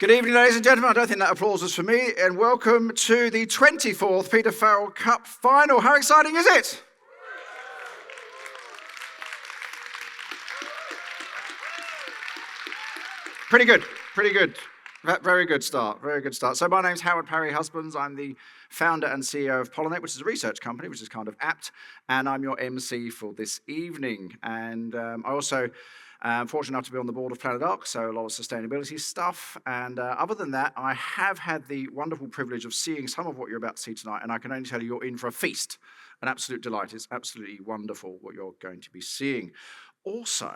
Good evening, ladies and gentlemen. I don't think that applause was for me. And welcome to the 24th Peter Farrell Cup Final. How exciting is it? Pretty good. Very good start. So my name's Howard Parry Husbands. I'm the founder and CEO of Pollinate, which is a research company, which is kind of apt. And I'm your MC for this evening. And I also fortunate enough to be on the board of Planet Ark, so a lot of sustainability stuff. And other than that, I have had the wonderful privilege of seeing some of what you're about to see tonight, and I can only tell you you're in for a feast. An absolute delight. It's absolutely wonderful what you're going to be seeing. Also,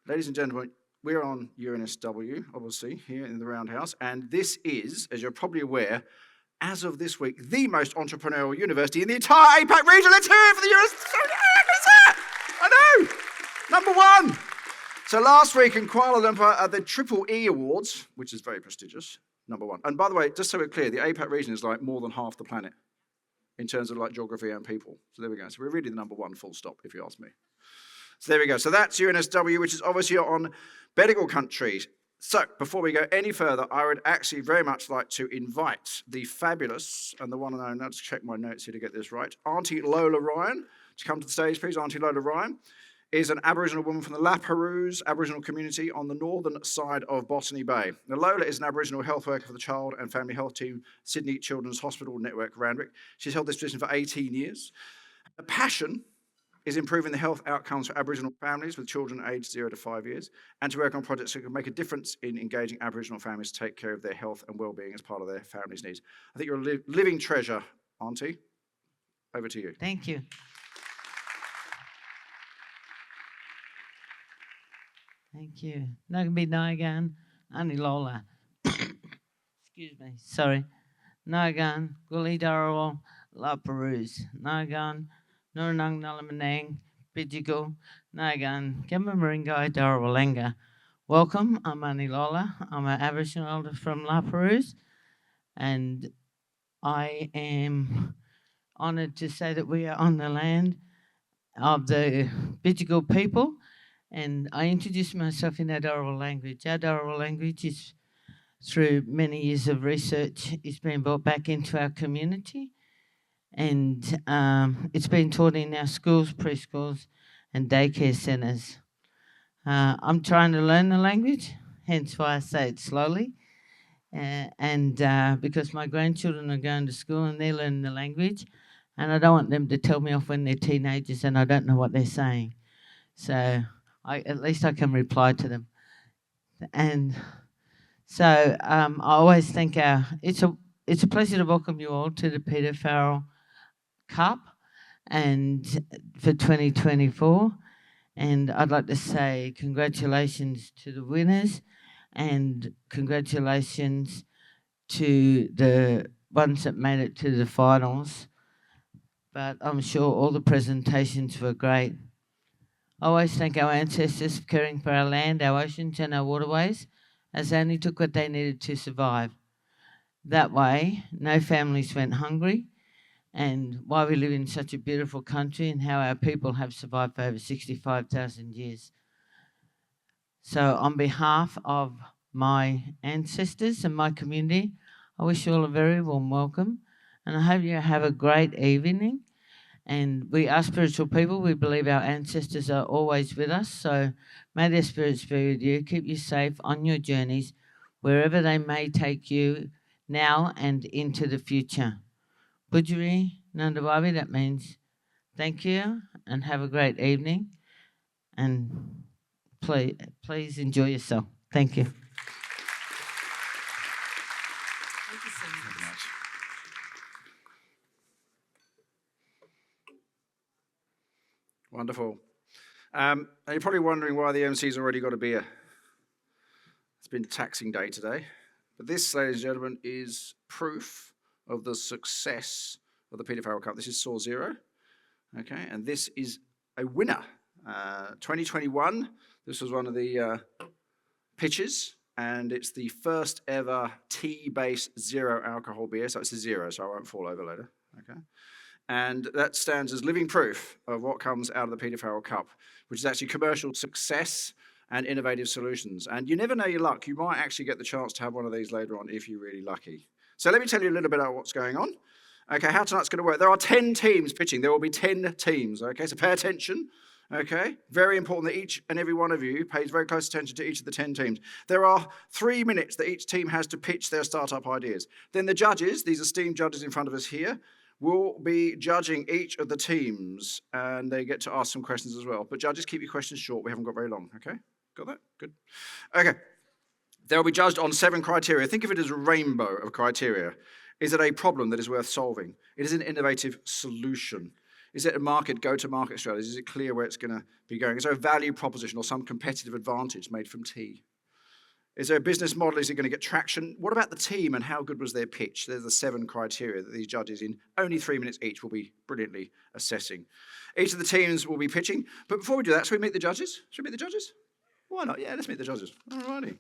ladies and gentlemen, we're on UNSW, obviously, here in the Roundhouse, and this is, as you're probably aware, as of this week, the most entrepreneurial university in the entire APAC region. Let's hear it for the UNSW. I know! Number one! So last week in Kuala Lumpur at the Triple E Awards, which is very prestigious, number one. And by the way, just so we're clear, the APAC region is like more than half the planet in terms of like geography and people. So there we go. So we're really the number one, full stop, if you ask me. So there we go. So that's UNSW, which is obviously on Bedegal country. So before we go any further, I would actually very much like to invite the fabulous and the one and only, let's check my notes here to get this right, Auntie Lola Ryan to come to the stage, please. Auntie Lola Ryan is an Aboriginal woman from the Laperouse Aboriginal community on the northern side of Botany Bay. Now, Lola is an Aboriginal health worker for the Child and Family Health Team, Sydney Children's Hospital Network, Randwick. She's held this position for 18 years. Her passion is improving the health outcomes for Aboriginal families with children aged 0 to 5 years, and to work on projects that can make a difference in engaging Aboriginal families to take care of their health and well-being as part of their family's needs. I think you're a living treasure, Auntie. Over to you. Thank you. Thank you. Nagabi Naigan, Ani Lola. Excuse me, sorry. Naigan, Guli Darawal, La Perouse. Naigan, Nurunang Nalamanang, Bijigo, Naigan, Gemmaringai Darawalenga. Welcome, I'm Ani Lola. I'm an Aboriginal elder from La Perouse, and I am honoured to say that we are on the land of the Bijigo people. And I introduced myself in our Darawal language. Our Darawal language is, through many years of research, it's been brought back into our community. And it's been taught in our schools, preschools, and daycare centres. I'm trying to learn the language, hence why I say it slowly. Because my grandchildren are going to school and they're learning the language, and I don't want them to tell me off when they're teenagers and I don't know what they're saying. So at least I can reply to them. And so I always think it's a pleasure to welcome you all to the Peter Farrell Cup and for 2024. And I'd like to say congratulations to the winners and congratulations to the ones that made it to the finals. But I'm sure all the presentations were great. I always thank our ancestors for caring for our land, our oceans and our waterways, as they only took what they needed to survive. That way, no families went hungry, and why we live in such a beautiful country and how our people have survived for over 65,000 years. So on behalf of my ancestors and my community, I wish you all a very warm welcome, and I hope you have a great evening. And we are spiritual people. We believe our ancestors are always with us. So may their spirits be with you. Keep you safe on your journeys, wherever they may take you now and into the future. Budjuri Nandawabi, that means thank you and have a great evening. And please enjoy yourself. Thank you. Thank you so much. Wonderful. And you're probably wondering why the MC's already got a beer. It's been a taxing day today. But this, ladies and gentlemen, is proof of the success of the Peter Farrell Cup. This is Saw Zero. Okay, and this is a winner. 2021, this was one of the pitches, and it's the first ever tea-based zero alcohol beer. So it's a zero, so I won't fall over later. Okay. And that stands as living proof of what comes out of the Peter Farrell Cup, which is actually commercial success and innovative solutions. And you never know your luck. You might actually get the chance to have one of these later on if you're really lucky. So let me tell you a little bit about what's going on. Okay, how tonight's going to work. There are 10 teams pitching. There will be 10 teams, okay? So pay attention, okay? Very important that each and every one of you pays very close attention to each of the 10 teams. There are 3 minutes that each team has to pitch their startup ideas. Then the judges, these esteemed judges in front of us here, will be judging each of the teams, and they get to ask some questions as well. But judges, keep your questions short. We haven't got very long, okay? Got that? Good. Okay. They'll be judged on 7 criteria. Think of it as a rainbow of criteria. Is it a problem that is worth solving? Is it an innovative solution? Is it a go-to-market strategy? Is it clear where it's going to be going? Is there a value proposition or some competitive advantage made from tea? Is there a business model? Is it going to get traction? What about the team and how good was their pitch? There's the 7 criteria that these judges in only 3 minutes each will be brilliantly assessing. Each of the teams will be pitching. But before we do that, should we meet the judges? Should we meet the judges? Why not? Yeah, let's meet the judges. All righty.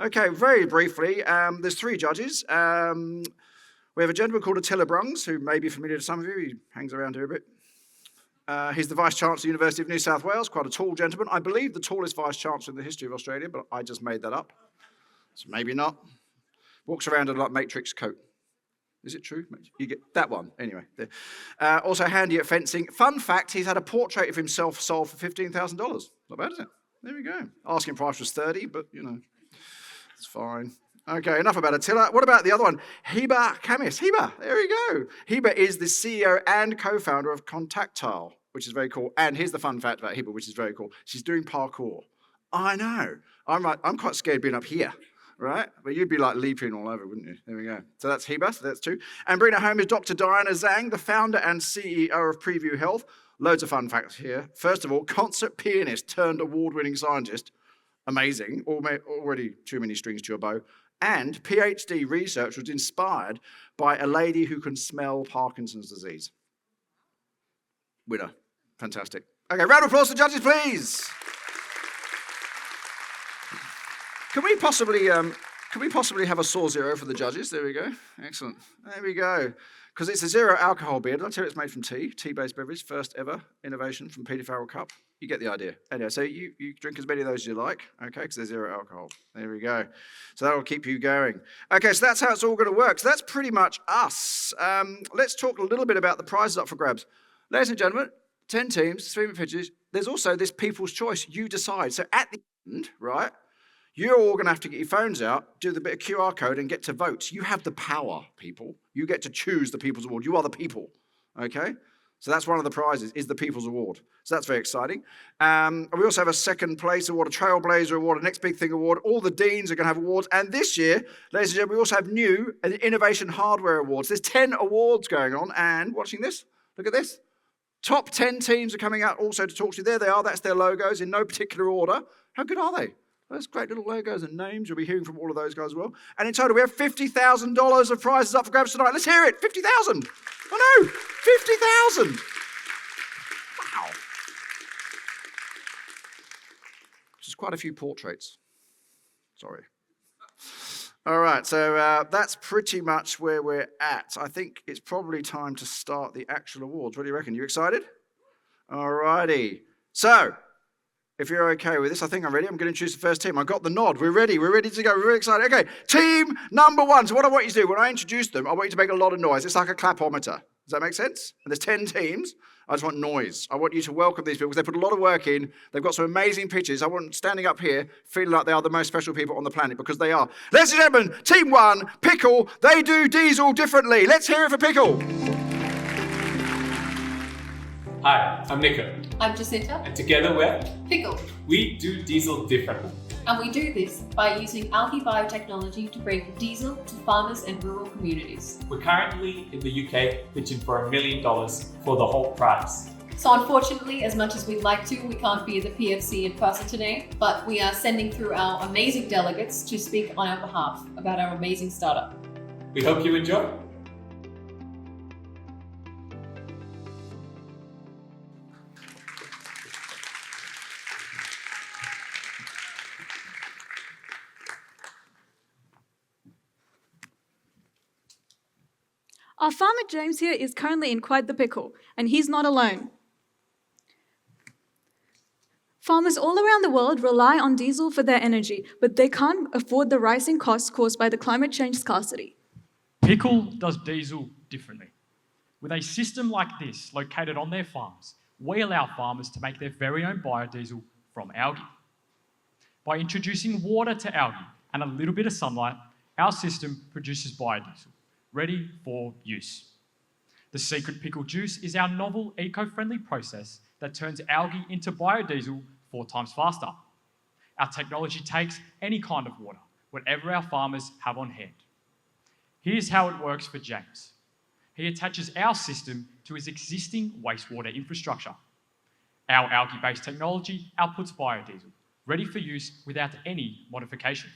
Okay, very briefly, there's 3 judges. We have a gentleman called Attila Brungs, who may be familiar to some of you. He hangs around here a bit. He's the Vice-Chancellor of the University of New South Wales, quite a tall gentleman. I believe the tallest Vice-Chancellor in the history of Australia, but I just made that up. So maybe not. Walks around in a matrix coat. Is it true? You get that one. Anyway. Also handy at fencing. Fun fact, he's had a portrait of himself sold for $15,000. Not bad, is it? There we go. Asking price was 30, but, it's fine. Okay, enough about Attila. What about the other one? Hiba Kamis. Hiba, there we go. Hiba is the CEO and co-founder of Contactile, which is very cool. And here's the fun fact about Hiba, which is very cool. She's doing parkour. I know. I'm quite scared being up here, right? But you'd be leaping all over, wouldn't you? There we go. So that's Hiba, so that's 2. And bringing it home is Dr. Diana Zhang, the founder and CEO of Preview Health. Loads of fun facts here. First of all, concert pianist turned award-winning scientist. Amazing. Already too many strings to your bow. And PhD research was inspired by a lady who can smell Parkinson's disease. Winner. Fantastic. Okay, round of applause for judges, please. Can we possibly have a sore 0 for the judges? There we go. Excellent. There we go. Because it's a 0 alcohol beer. Did I tell you it's made from tea? Tea-based beverage. First ever innovation from Peter Farrell Cup. You get the idea. Anyway, so you drink as many of those as you like, okay, because they're 0 alcohol. There we go. So that'll keep you going. Okay, so that's how it's all going to work. So that's pretty much us. Let's talk a little bit about the prizes up for grabs. Ladies and gentlemen, 10 teams, 3-minute pitches. There's also this people's choice. You decide. So at the end, right, you're all going to have to get your phones out, do the bit of QR code, and get to vote. You have the power, people. You get to choose the People's Award. You are the people, okay? So that's one of the prizes, is the People's Award. So that's very exciting. We also have a second place award, a Trailblazer Award, a Next Big Thing Award. All the deans are going to have awards. And this year, ladies and gentlemen, we also have new Innovation Hardware Awards. There's 10 awards going on. And watching this, look at this. Top 10 teams are coming out also to talk to you. There they are. That's their logos in no particular order. How good are they? Those great little logos and names. You'll be hearing from all of those guys as well. And in total, we have $50,000 of prizes up for grabs tonight. Let's hear it. 50,000. I know. 50,000. Wow. Which is quite a few portraits. Sorry. All right. So that's pretty much where we're at. I think it's probably time to start the actual awards. What do you reckon? You excited? All righty. So, if you're okay with this, I think I'm ready. I'm going to introduce the first team. I got the nod. We're ready. We're ready to go. We're really excited. Okay, team number 1. So what I want you to do, when I introduce them, I want you to make a lot of noise. It's like a clapometer. Does that make sense? And there's 10 teams. I just want noise. I want you to welcome these people because they put a lot of work in. They've got some amazing pitches. I want them standing up here feeling like they are the most special people on the planet because they are. Ladies and gentlemen, team 1, Pickle. They do diesel differently. Let's hear it for Pickle. Hi, I'm Nico. I'm Jacinta. And together we're Pickle. We do diesel differently. And we do this by using algae biotechnology to bring diesel to farmers and rural communities. We're currently in the UK pitching for $1 million for the whole price. So unfortunately, as much as we'd like to, we can't be at the PFC in person today, but we are sending through our amazing delegates to speak on our behalf about our amazing startup. We hope you enjoy. Our farmer James here is currently in quite the pickle, and he's not alone. Farmers all around the world rely on diesel for their energy, but they can't afford the rising costs caused by the climate change scarcity. Pickle does diesel differently. With a system like this located on their farms, we allow farmers to make their very own biodiesel from algae. By introducing water to algae and a little bit of sunlight, our system produces biodiesel, ready for use. The secret pickle juice is our novel eco-friendly process that turns algae into biodiesel 4 times faster. Our technology takes any kind of water, whatever our farmers have on hand. Here's how it works for James. He attaches our system to his existing wastewater infrastructure. Our algae-based technology outputs biodiesel, ready for use without any modification.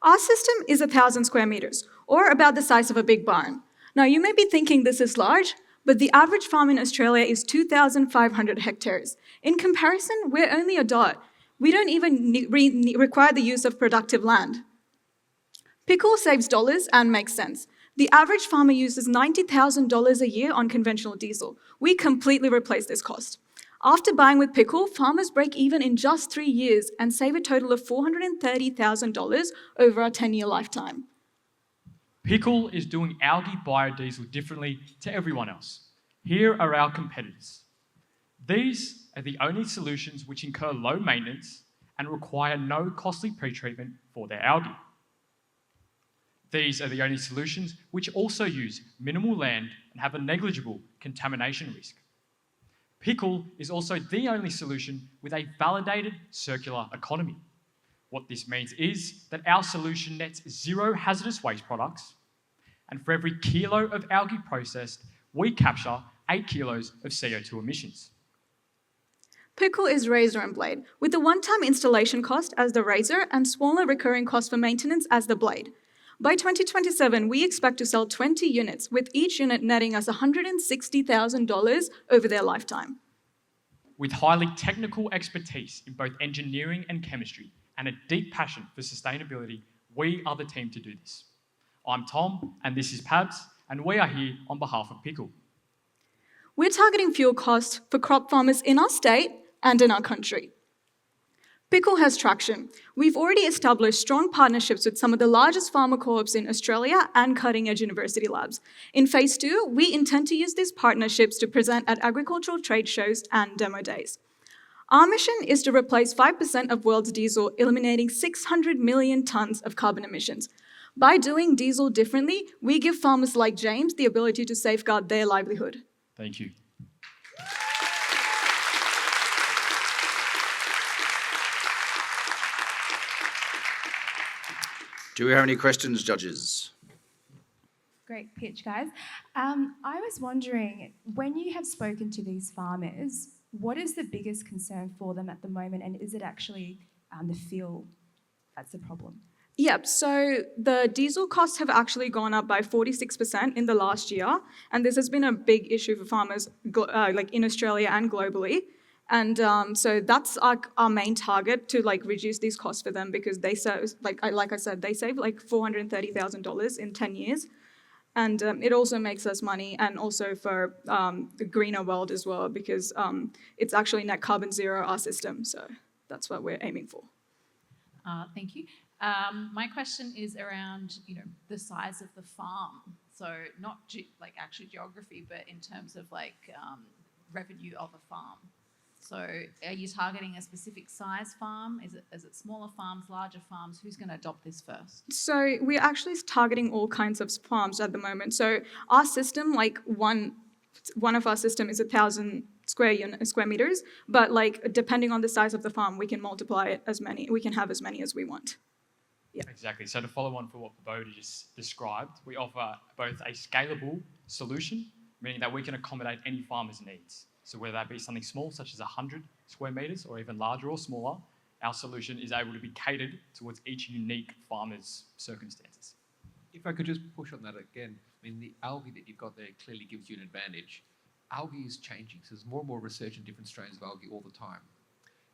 Our system is 1,000 square meters, or about the size of a big barn. Now, you may be thinking this is large, but the average farm in Australia is 2,500 hectares. In comparison, we're only a dot. We don't even require the use of productive land. Pickle saves dollars and makes sense. The average farmer uses $90,000 a year on conventional diesel. We completely replace this cost. After buying with Pickle, farmers break even in just 3 years and save a total of $430,000 over a 10-year lifetime. Pickle is doing algae biodiesel differently to everyone else. Here are our competitors. These are the only solutions which incur low maintenance and require no costly pretreatment for their algae. These are the only solutions which also use minimal land and have a negligible contamination risk. Pickle is also the only solution with a validated circular economy. What this means is that our solution nets 0 hazardous waste products, and for every kilo of algae processed, we capture 8 kilos of CO2 emissions. Pickle is razor and blade, with the one-time installation cost as the razor and smaller recurring cost for maintenance as the blade. By 2027, we expect to sell 20 units, with each unit netting us $160,000 over their lifetime. With highly technical expertise in both engineering and chemistry and a deep passion for sustainability, we are the team to do this. I'm Tom, and this is Pabs, and we are here on behalf of Pickle. We're targeting fuel costs for crop farmers in our state and in our country. Pickle has traction. We've already established strong partnerships with some of the largest farmer co-ops in Australia and cutting-edge university labs. In Phase 2, we intend to use these partnerships to present at agricultural trade shows and demo days. Our mission is to replace 5% of world's diesel, eliminating 600 million tonnes of carbon emissions. By doing diesel differently, we give farmers like James the ability to safeguard their livelihood. Thank you. Do we have any questions, judges? Great pitch, guys. I was wondering, when you have spoken to these farmers, what is the biggest concern for them at the moment, and is it actually the fuel that's the problem? Yep, so the diesel costs have actually gone up by 46% in the last year, and this has been a big issue for farmers like in Australia and globally. And so that's our main target, to reduce these costs for them, because they save, like I said, they save $430,000 in 10 years. And it also makes us money, and also for the greener world as well, because it's actually net carbon zero, our system. So that's what we're aiming for. Thank you. My question is around, the size of the farm. So not actually geography, but in terms of revenue of a farm. So are you targeting a specific size farm? Is it smaller farms, larger farms? Who's going to adopt this first? So we're actually targeting all kinds of farms at the moment. So our system, one of our system is 1,000 square meters, but depending on the size of the farm, we can multiply it we can have as many as we want. Yeah. Exactly. So to follow on for what Bodhi just described, we offer both a scalable solution, meaning that we can accommodate any farmer's needs. So whether that be something small, such as 100 square meters, or even larger or smaller, our solution is able to be catered towards each unique farmer's circumstances. If I could just push on that again, the algae that you've got there clearly gives you an advantage. Algae is changing, so there's more and more research in different strains of algae all the time.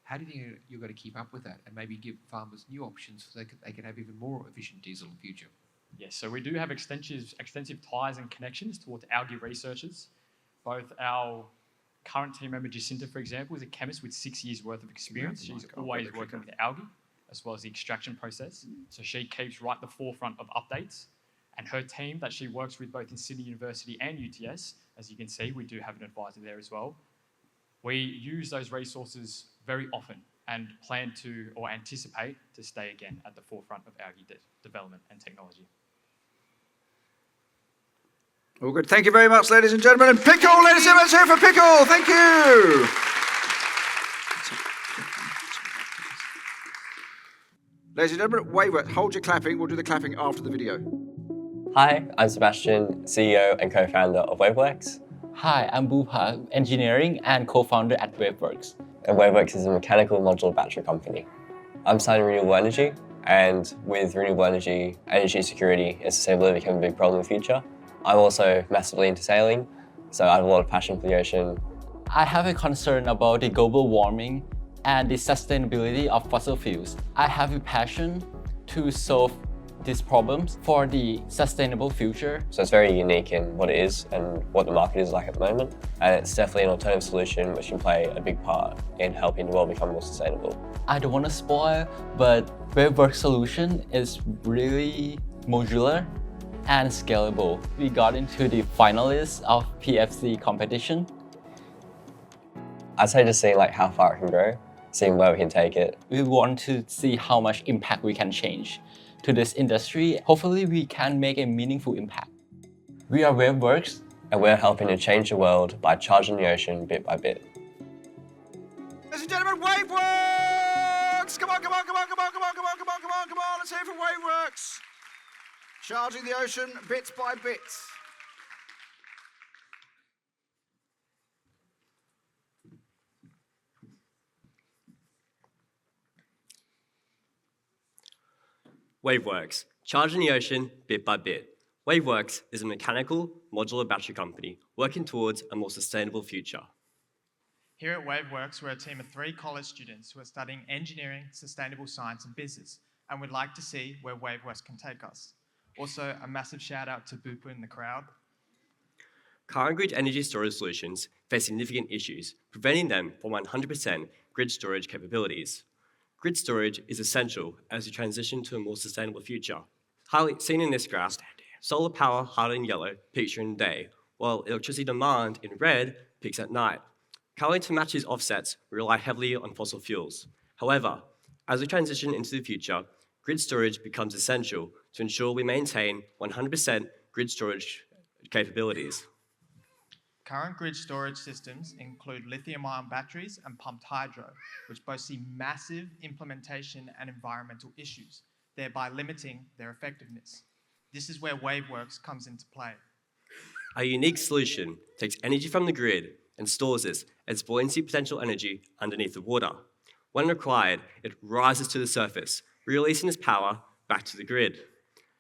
How do you think you're going to keep up with that and maybe give farmers new options so they can have even more efficient diesel in the future? Yes, so we do have extensive ties and connections towards algae researchers. Both our Current team member Jacinta, for example, is a chemist with 6 years worth of experience. She's always working with algae as well as the extraction process. So she keeps right at the forefront of updates. And her team that she works with both in Sydney University and UTS, as you can see, we do have an advisor there as well. We use those resources very often and plan to, or anticipate, to stay again at the forefront of algae development and technology. All good. Thank you very much, ladies and gentlemen. And Pickle, ladies and gentlemen, let's hear for Pickle. Thank you. Ladies and gentlemen, Waveworks, hold your clapping. We'll do the clapping after the video. Hi, I'm Sebastian, CEO and co-founder of Waveworks. Hi, I'm Bupa, engineering and co-founder at Waveworks. And Waveworks is a mechanical modular battery company. I'm studying renewable energy, and with renewable energy, energy security and sustainability become a big problem in the future. I'm also massively into sailing, so I have a lot of passion for the ocean. I have a concern about the global warming and the sustainability of fossil fuels. I have a passion to solve these problems for the sustainable future. So it's very unique in what it is and what the market is like at the moment. And it's definitely an alternative solution which can play a big part in helping the world become more sustainable. I don't want to spoil, but Waveworks solution is really modular and scalable. We got into the finalists of PFC competition. I'd say just seeing like how far it can grow, seeing where we can take it. We want to see how much impact we can change to this industry. Hopefully we can make a meaningful impact. We are Waveworks, and we're helping to change the world by charging the ocean bit by bit. Ladies and gentlemen, Waveworks! Come on, come on, come on, come on, come on, come on, come on, come on, come on. Let's hear from Waveworks. Charging the ocean bit by bit. Waveworks, charging the ocean bit by bit. Waveworks is a mechanical, modular battery company working towards a more sustainable future. Here at Waveworks, we're a team of 3 college students who are studying engineering, sustainable science and business, and we'd like to see where Waveworks can take us. Also, a massive shout out to Bupa in the crowd. Current grid energy storage solutions face significant issues, preventing them from 100% grid storage capabilities. Grid storage is essential as we transition to a more sustainable future. Seen in this graph, solar power, highlighted in yellow, peaks during the day, while electricity demand in red peaks at night. Currently, to match these offsets, we rely heavily on fossil fuels. However, as we transition into the future, grid storage becomes essential to ensure we maintain 100% grid storage capabilities. Current grid storage systems include lithium-ion batteries and pumped hydro, which both see massive implementation and environmental issues, thereby limiting their effectiveness. This is where Waveworks comes into play. Our unique solution takes energy from the grid and stores this as buoyancy potential energy underneath the water. When required, it rises to the surface, releasing this power back to the grid.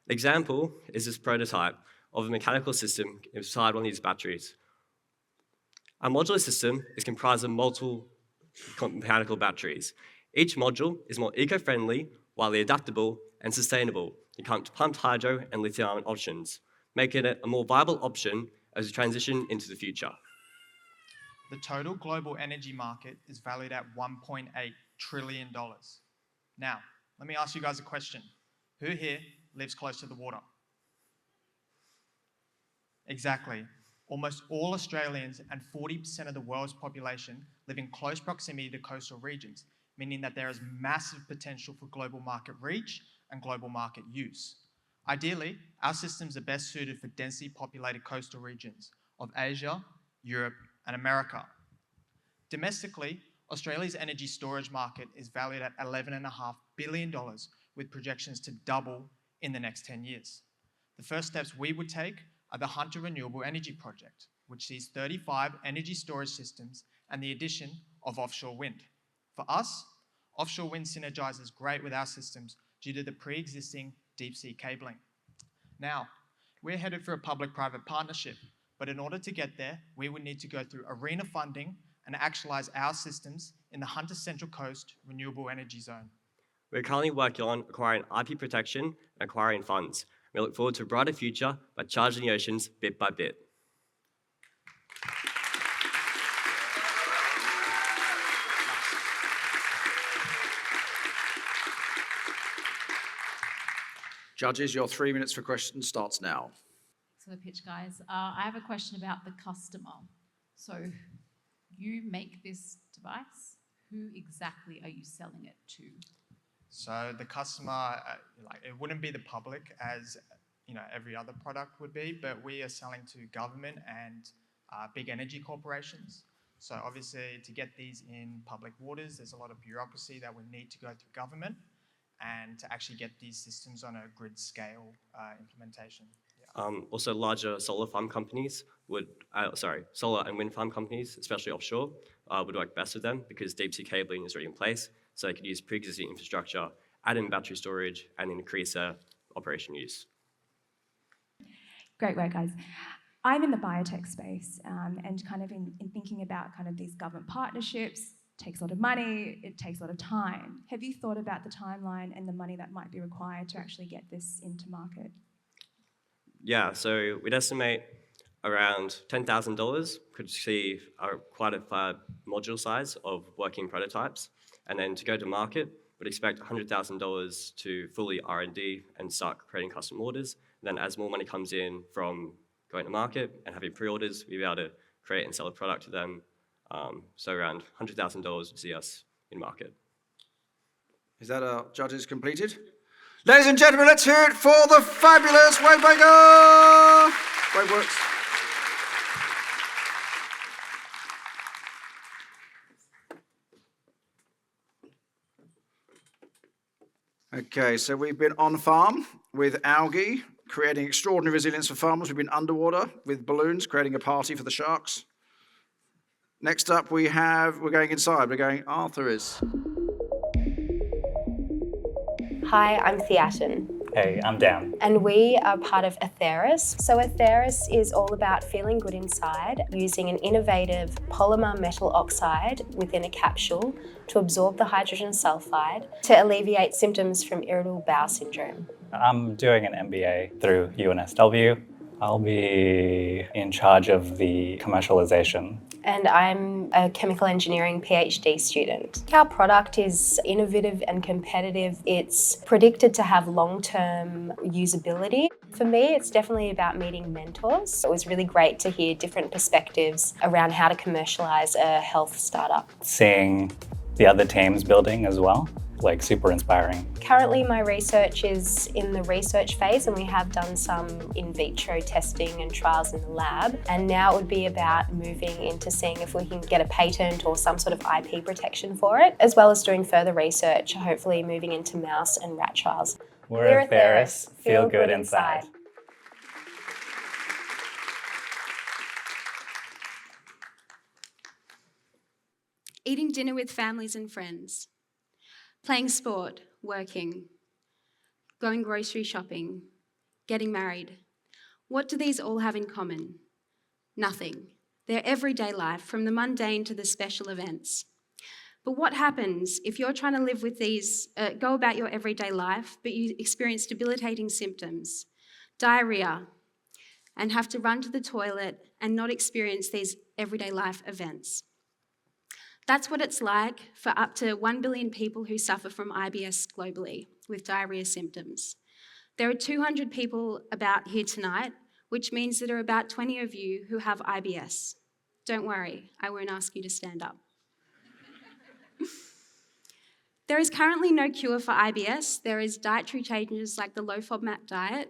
An example is this prototype of a mechanical system inside one of these batteries. Our modular system is comprised of multiple mechanical batteries. Each module is more eco-friendly, widely adaptable, and sustainable to pumped hydro and lithium options, making it a more viable option as we transition into the future. The total global energy market is valued at $1.8 trillion. Now, let me ask you guys a question. Who here lives close to the water? Exactly. Almost all Australians and 40% of the world's population live in close proximity to coastal regions, meaning that there is massive potential for global market reach and global market use. Ideally, our systems are best suited for densely populated coastal regions of Asia, Europe, and America. Domestically, Australia's energy storage market is valued at $11.5 billion, with projections to double in the next 10 years. The first steps we would take are the Hunter Renewable Energy Project, which sees 35 energy storage systems and the addition of offshore wind. For us, offshore wind synergizes great with our systems due to the pre-existing deep-sea cabling. Now, we're headed for a public-private partnership, but in order to get there, we would need to go through ARENA funding and actualize our systems in the Hunter Central Coast Renewable Energy Zone. We're currently working on acquiring IP protection and acquiring funds. We look forward to a brighter future by charging the oceans bit by bit. Judges, your 3 minutes for questions starts now. So the pitch, guys. I have a question about the customer. So you make this device. Who exactly are you selling it to? So the customer, it wouldn't be the public as every other product would be, but we are selling to government and big energy corporations. So obviously to get these in public waters, there's a lot of bureaucracy that we need to go through government and to actually get these systems on a grid scale implementation. Yeah. Also, larger solar farm companies solar and wind farm companies, especially offshore, would work best with them because deep sea cabling is already in place. So they could use pre-existing infrastructure, add in battery storage, and increase their operation use. Great work, guys. I'm in the biotech space and kind of in thinking about kind of these government partnerships. It takes a lot of money, it takes a lot of time. Have you thought about the timeline and the money that might be required to actually get this into market? Yeah, so we'd estimate around $10,000 could see quite a module size of working prototypes. And then to go to market, we'd expect $100,000 to fully R&D and start creating custom orders. And then as more money comes in from going to market and having pre-orders, we'll be able to create and sell a product to them. So around $100,000 to see us in market. Is that our judges completed? Ladies and gentlemen, let's hear it for the fabulous Wave Maker! Waveworks. Okay, so we've been on farm with algae, creating extraordinary resilience for farmers. We've been underwater with balloons, creating a party for the sharks. Next up, we're going inside. We're going, Arthur is. Hi, I'm Theatin. Hey, I'm Dan. And we are part of Atheris. So Atheris is all about feeling good inside, using an innovative polymer metal oxide within a capsule to absorb the hydrogen sulfide to alleviate symptoms from irritable bowel syndrome. I'm doing an MBA through UNSW. I'll be in charge of the commercialization. And I'm a chemical engineering PhD student. Our product is innovative and competitive. It's predicted to have long-term usability. For me, it's definitely about meeting mentors. It was really great to hear different perspectives around how to commercialize a health startup. Seeing the other teams building as well, super inspiring. Currently, my research is in the research phase and we have done some in vitro testing and trials in the lab. And now it would be about moving into seeing if we can get a patent or some sort of IP protection for it, as well as doing further research, hopefully moving into mouse and rat trials. We're Atheris. Feel good inside. Eating dinner with families and friends. Playing sport, working, going grocery shopping, getting married. What do these all have in common? Nothing. They're everyday life, from the mundane to the special events. But what happens if you're trying to live with these, go about your everyday life, but you experience debilitating symptoms, diarrhea, and have to run to the toilet and not experience these everyday life events? That's what it's like for up to 1 billion people who suffer from IBS globally with diarrhea symptoms. There are 200 people about here tonight, which means that there are about 20 of you who have IBS. Don't worry, I won't ask you to stand up. There is currently no cure for IBS. There is dietary changes like the low FODMAP diet,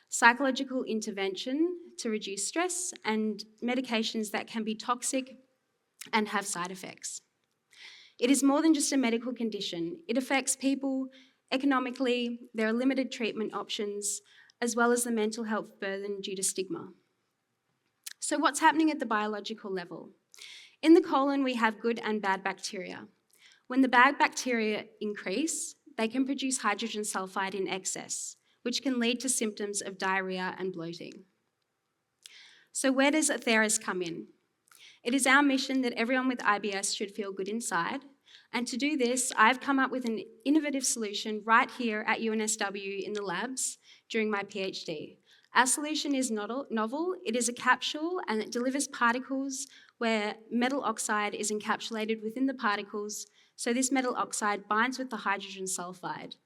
psychological intervention to reduce stress, and medications that can be toxic and have side effects. It is more than just a medical condition. It affects people economically. There are limited treatment options, as well as the mental health burden due to stigma. So what's happening at the biological level? In the colon, we have good and bad bacteria. When the bad bacteria increase, they can produce hydrogen sulfide in excess, which can lead to symptoms of diarrhea and bloating. So where does Atheris come in? It is our mission that everyone with IBS should feel good inside. And to do this, I've come up with an innovative solution right here at UNSW in the labs during my PhD. Our solution is novel. It is a capsule and it delivers particles where metal oxide is encapsulated within the particles. So this metal oxide binds with the hydrogen sulfide.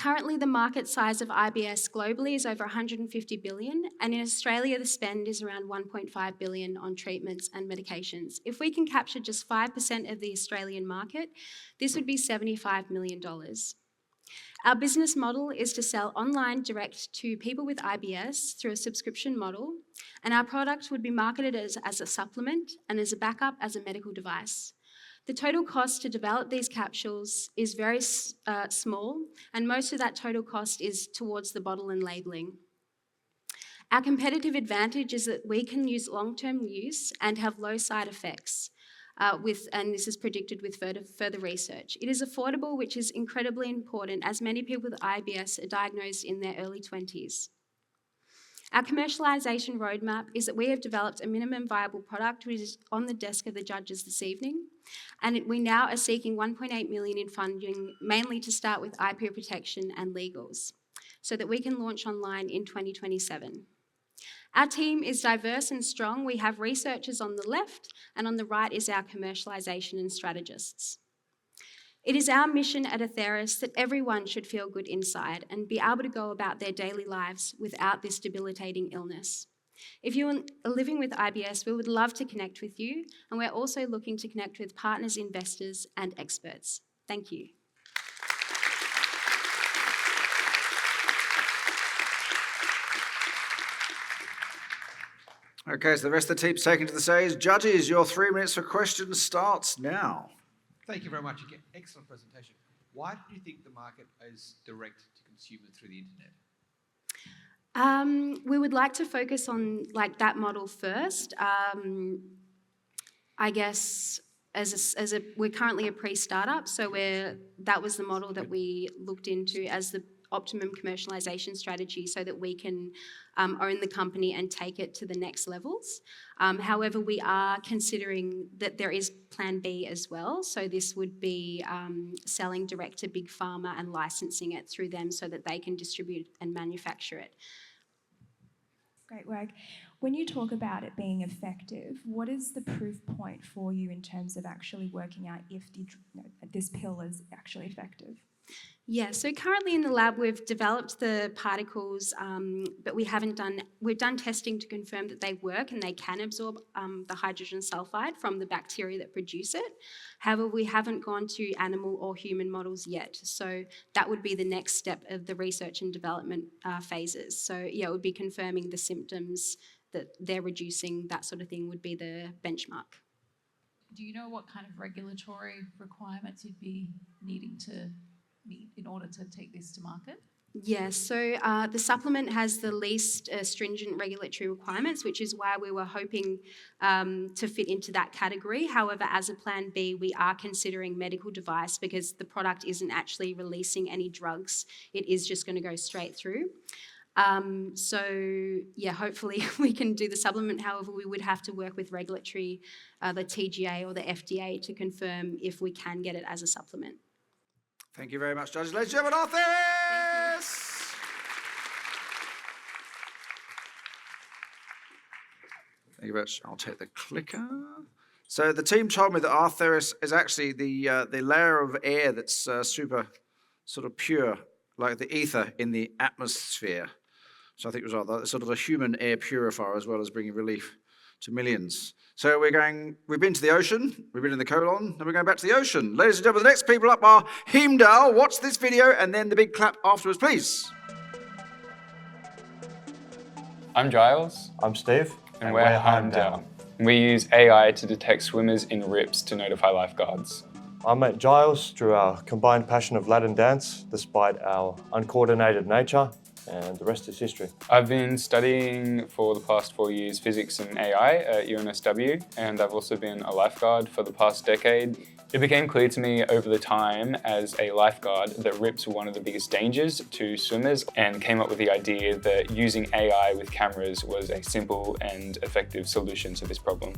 Currently, the market size of IBS globally is over 150 billion, and in Australia, the spend is around 1.5 billion on treatments and medications. If we can capture just 5% of the Australian market, this would be $75 million. Our business model is to sell online direct to people with IBS through a subscription model, and our product would be marketed as a supplement and as a backup as a medical device. The total cost to develop these capsules is very small, and most of that total cost is towards the bottle and labelling. Our competitive advantage is that we can use long-term use and have low side effects, and this is predicted with further research. It is affordable, which is incredibly important, as many people with IBS are diagnosed in their early 20s. Our commercialisation roadmap is that we have developed a minimum viable product which is on the desk of the judges this evening, and we now are seeking 1.8 million in funding, mainly to start with IP protection and legals, so that we can launch online in 2027. Our team is diverse and strong. We have researchers on the left, and on the right is our commercialisation and strategists. It is our mission at Atheris that everyone should feel good inside and be able to go about their daily lives without this debilitating illness. If you are living with IBS, we would love to connect with you, and we're also looking to connect with partners, investors, and experts. Thank you. Okay, so the rest of the team's taken to the stage. Judges, your 3 minutes for questions starts now. Thank you very much. Again, excellent presentation. Why do you think the market is direct to consumer through the internet? We would like to focus on that model first. I guess we're currently a pre-startup, so that was the model that we looked into as the optimum commercialisation strategy, so that we can own the company and take it to the next levels. However, we are considering that there is plan B as well. So this would be selling direct to Big Pharma and licensing it through them so that they can distribute and manufacture it. Great work. When you talk about it being effective, what is the proof point for you in terms of actually working out if this pill is actually effective? Yeah, so currently in the lab we've developed the particles, but we've done testing to confirm that they work and they can absorb the hydrogen sulfide from the bacteria that produce it. However, we haven't gone to animal or human models yet, so that would be the next step of the research and development phases. So yeah, it would be confirming the symptoms that they're reducing, that sort of thing would be the benchmark. Do you know what kind of regulatory requirements you'd be needing to meet in order to take this to market? Yes, so the supplement has the least stringent regulatory requirements, which is why we were hoping to fit into that category. However, as a plan B, we are considering medical device because the product isn't actually releasing any drugs. It is just going to go straight through. So yeah, hopefully we can do the supplement. However, we would have to work with regulatory, the TGA or the FDA, to confirm if we can get it as a supplement. Thank you very much, judges. Ladies and gentlemen, Arthurs! Thank you very much. I'll take the clicker. So the team told me that Arthurs is actually the layer of air that's super sort of pure, like the ether in the atmosphere. So I think it was rather sort of a human air purifier as well as bringing relief to millions. So we've been to the ocean, we've been in the colon, and we're going back to the ocean. Ladies and gentlemen, the next people up are Heimdall. Watch this video and then the big clap afterwards, please. I'm Giles. I'm Steve. And we're Heimdall. We use AI to detect swimmers in rips to notify lifeguards. I met Giles through our combined passion of Latin dance, despite our uncoordinated nature, and the rest is history. I've been studying for the past 4 years physics and AI at UNSW, and I've also been a lifeguard for the past decade. It became clear to me over the time as a lifeguard that rips were one of the biggest dangers to swimmers, and came up with the idea that using AI with cameras was a simple and effective solution to this problem.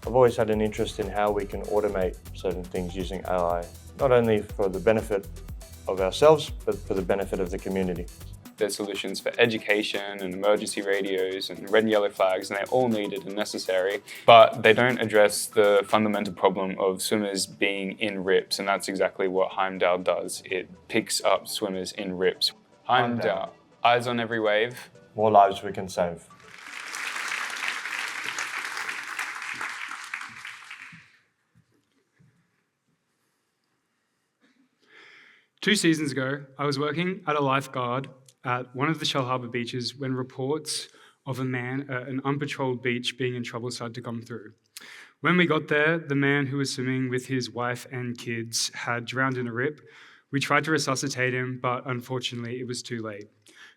I've always had an interest in how we can automate certain things using AI, not only for the benefit of ourselves, but for the benefit of the community. There's solutions for education and emergency radios and red and yellow flags, and they're all needed and necessary, but they don't address the fundamental problem of swimmers being in rips, and that's exactly what Heimdall does. It picks up swimmers in rips. Heimdall, eyes on every wave. More lives we can save. Two seasons ago, I was working at a lifeguard at one of the Shell Harbour beaches when reports of a man at an unpatrolled beach being in trouble started to come through. When we got there, the man who was swimming with his wife and kids had drowned in a rip. We tried to resuscitate him, but unfortunately it was too late.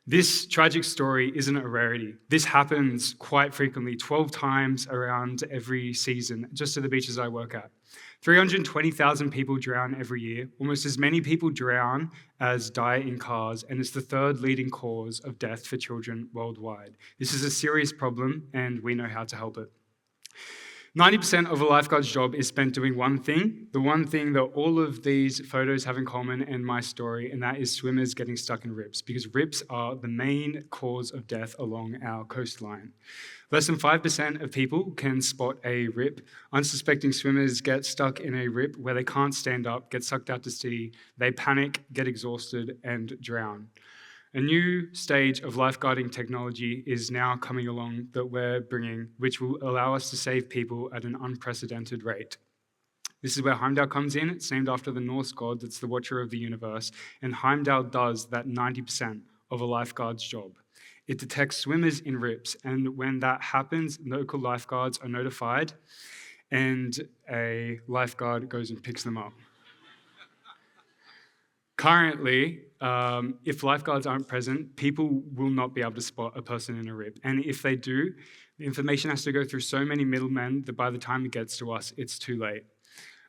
This tragic story isn't a rarity. This happens quite frequently, 12 times around every season, just at the beaches I work at. 320,000 people drown every year. Almost as many people drown as die in cars, and it's the third leading cause of death for children worldwide. This is a serious problem, and we know how to help it. 90% of a lifeguard's job is spent doing one thing, the one thing that all of these photos have in common and my story, and that is swimmers getting stuck in rips, because rips are the main cause of death along our coastline. Less than 5% of people can spot a rip. Unsuspecting swimmers get stuck in a rip where they can't stand up, get sucked out to sea, they panic, get exhausted, and drown. A new stage of lifeguarding technology is now coming along that we're bringing, which will allow us to save people at an unprecedented rate. This is where Heimdall comes in. It's named after the Norse god that's the watcher of the universe, and Heimdall does that 90% of a lifeguard's job. It detects swimmers in rips, and when that happens, local lifeguards are notified, and a lifeguard goes and picks them up. Currently, if lifeguards aren't present, people will not be able to spot a person in a rip. And if they do, the information has to go through so many middlemen that by the time it gets to us, it's too late.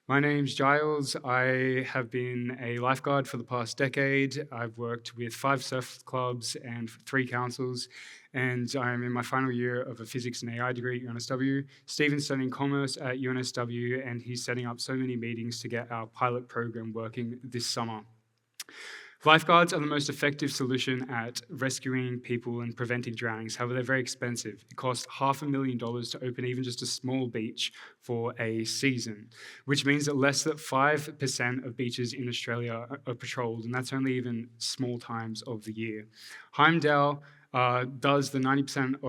My name's Giles. I have been a lifeguard for the past decade. I've worked with 5 surf clubs and 3 councils, and I'm in my final year of a physics and AI degree at UNSW. Stephen's studying commerce at UNSW, and he's setting up so many meetings to get our pilot program working this summer. Lifeguards are the most effective solution at rescuing people and preventing drownings. However, they're very expensive. It costs $500,000 to open even just a small beach for a season, which means that less than 5% of beaches in Australia are patrolled, and that's only even small times of the year. Heimdall does the 90%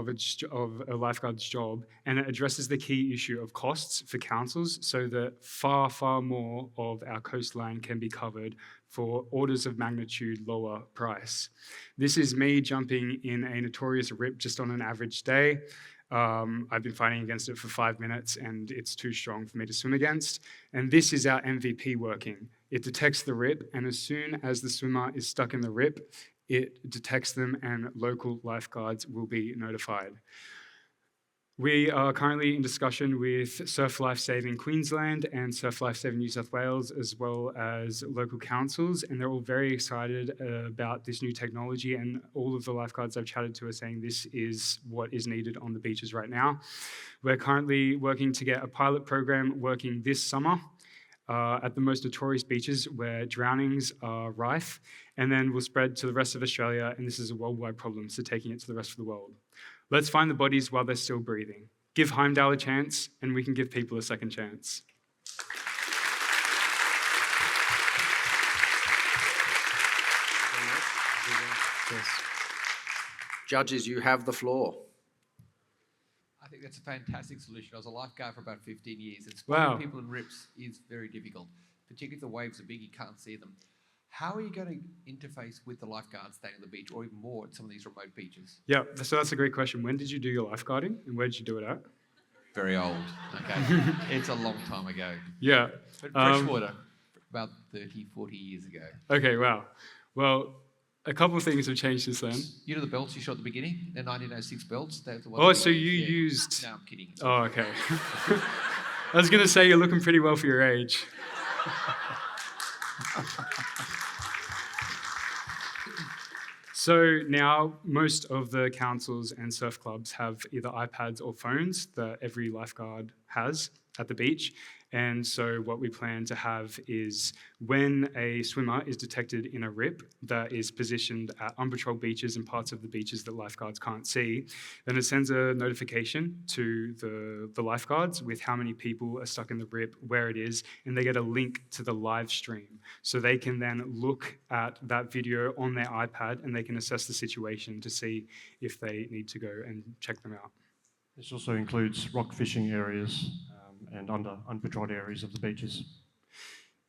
of a lifeguard's job, and it addresses the key issue of costs for councils so that far, far more of our coastline can be covered for orders of magnitude lower price. This is me jumping in a notorious rip just on an average day. I've been fighting against it for 5 minutes and it's too strong for me to swim against. And this is our MVP working. It detects the rip, and as soon as the swimmer is stuck in the rip, it detects them and local lifeguards will be notified. We are currently in discussion with Surf Life Saving Queensland and Surf Life Saving New South Wales, as well as local councils, and they're all very excited about this new technology, and all of the lifeguards I've chatted to are saying this is what is needed on the beaches right now. We're currently working to get a pilot program working this summer at the most notorious beaches where drownings are rife, and then we'll spread to the rest of Australia, and this is a worldwide problem, so taking it to the rest of the world. Let's find the bodies while they're still breathing. Give Heimdall a chance, and we can give people a second chance. Judges, you have the floor. I think that's a fantastic solution. I was a lifeguard for about 15 years, and spotting people in rips is very difficult, particularly if the waves are big, you can't see them. How are you going to interface with the lifeguards staying on the beach, or even more at some of these remote beaches? Yeah, so that's a great question. When did you do your lifeguarding, and where did you do it at? Very old. Okay. It's a long time ago. Yeah. But freshwater, about 30, 40 years ago. Okay, wow. Well, a couple of things have changed since then. You know the belts you shot at the beginning? The 1906 belts? Oh, so you used... No, I'm kidding. Oh, okay. I was going to say you're looking pretty well for your age. So now most of the councils and surf clubs have either iPads or phones that every lifeguard has at the beach. And so what we plan to have is when a swimmer is detected in a rip that is positioned at unpatrolled beaches and parts of the beaches that lifeguards can't see, then it sends a notification to the lifeguards with how many people are stuck in the rip, where it is, and they get a link to the live stream. So they can then look at that video on their iPad and they can assess the situation to see if they need to go and check them out. This also includes rock fishing areas and unpatrolled areas of the beaches.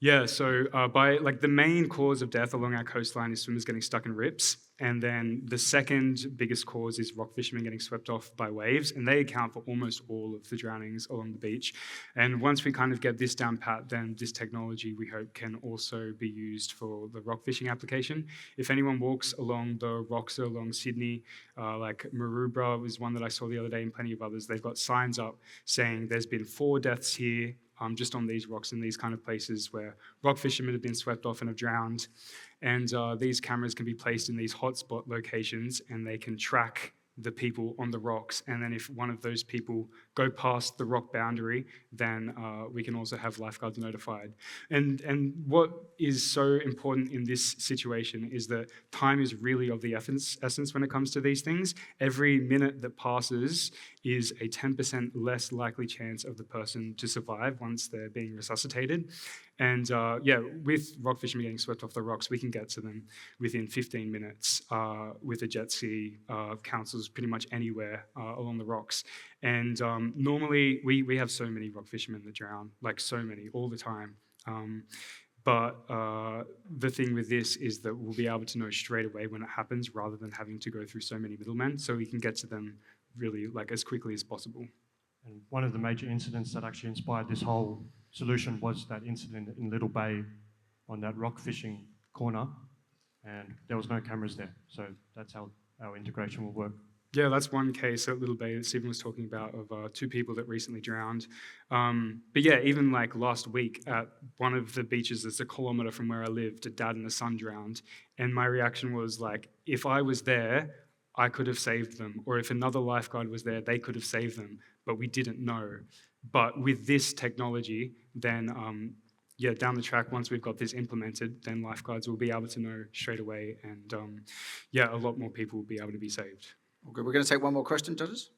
Yeah, so by the main cause of death along our coastline is swimmers getting stuck in rips, and then the second biggest cause is rock fishermen getting swept off by waves, and they account for almost all of the drownings along the beach. And once we kind of get this down pat, then this technology we hope can also be used for the rock fishing application. If anyone walks along the rocks along Sydney, like Maroubra was one that I saw the other day and plenty of others, they've got signs up saying there's been 4 deaths here just on these rocks in these kind of places where rock fishermen have been swept off and have drowned. And these cameras can be placed in these hotspot locations and they can track the people on the rocks. And then if one of those people go past the rock boundary, then we can also have lifeguards notified. And what is so important in this situation is that time is really of the essence when it comes to these things. Every minute that passes is a 10% less likely chance of the person to survive once they're being resuscitated. And with rock fishermen getting swept off the rocks, we can get to them within 15 minutes with a jet ski, councils pretty much anywhere along the rocks. And normally we have so many rock fishermen that drown, like so many, all the time. But the thing with this is that we'll be able to know straight away when it happens rather than having to go through so many middlemen, so we can get to them really as quickly as possible. And one of the major incidents that actually inspired this whole solution was that incident in Little Bay on that rock fishing corner, and there was no cameras there. So that's how our integration will work. Yeah, that's one case at Little Bay that Stephen was talking about of 2 people that recently drowned. But yeah, even last week at one of the beaches that's a kilometre from where I lived, a dad and a son drowned. And my reaction was if I was there, I could have saved them. Or if another lifeguard was there, they could have saved them. But we didn't know. But with this technology, then down the track, once we've got this implemented, then lifeguards will be able to know straight away. And a lot more people will be able to be saved. Okay, we're going to take one more question, judges.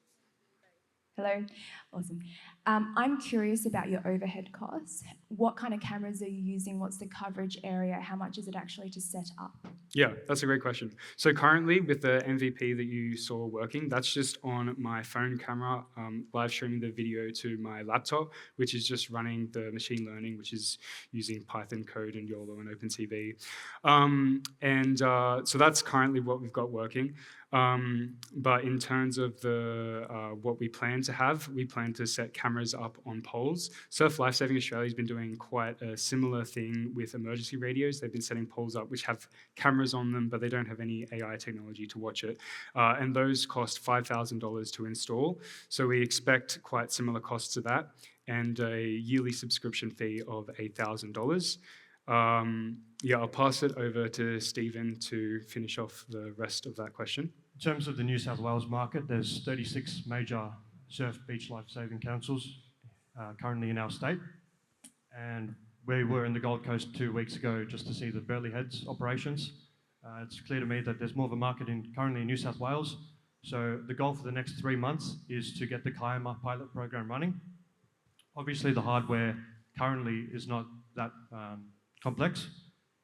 Hello, awesome. I'm curious about your overhead costs. What kind of cameras are you using? What's the coverage area? How much is it actually to set up? Yeah, that's a great question. So currently with the MVP that you saw working, that's just on my phone camera, live streaming the video to my laptop, which is just running the machine learning, which is using Python code and YOLO and OpenCV. So that's currently what we've got working. But in terms of what we plan to have, we plan to set cameras up on poles. Surf Lifesaving Australia has been doing quite a similar thing with emergency radios. They've been setting poles up which have cameras on them, but they don't have any AI technology to watch it. And those cost $5,000 to install. So we expect quite similar costs to that, and a yearly subscription fee of $8,000. I'll pass it over to Stephen to finish off the rest of that question. In terms of the New South Wales market, there's 36 major surf beach life-saving councils currently in our state. And we were in the Gold Coast 2 weeks ago just to see the Burleigh Heads operations. It's clear to me that there's more of a market currently in New South Wales. So the goal for the next 3 months is to get the Kiama pilot program running. Obviously, the hardware currently is not that complex.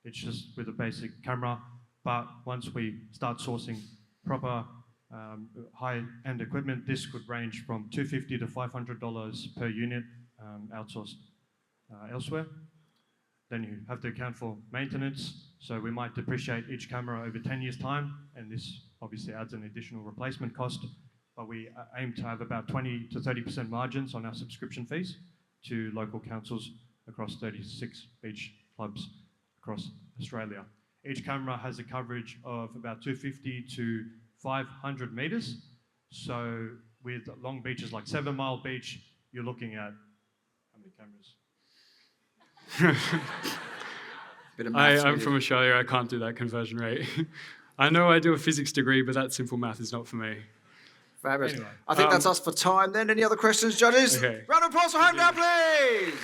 It's just with a basic camera. But once we start sourcing proper high-end equipment, this could range from $250 to $500 per unit outsourced elsewhere. Then you have to account for maintenance. So we might depreciate each camera over 10 years' time, and this obviously adds an additional replacement cost. But we aim to have about 20 to 30% margins on our subscription fees to local councils across 36 beach clubs across Australia. Each camera has a coverage of about 250 to 500 meters. So with long beaches like 7 Mile Beach, you're looking at how many cameras? I'm from Australia, I can't do that conversion rate. I know I do a physics degree, but that simple math is not for me. Fabulous. Anyway, I think that's us for time then. Any other questions, judges? Okay. Round of applause for Home Down, please.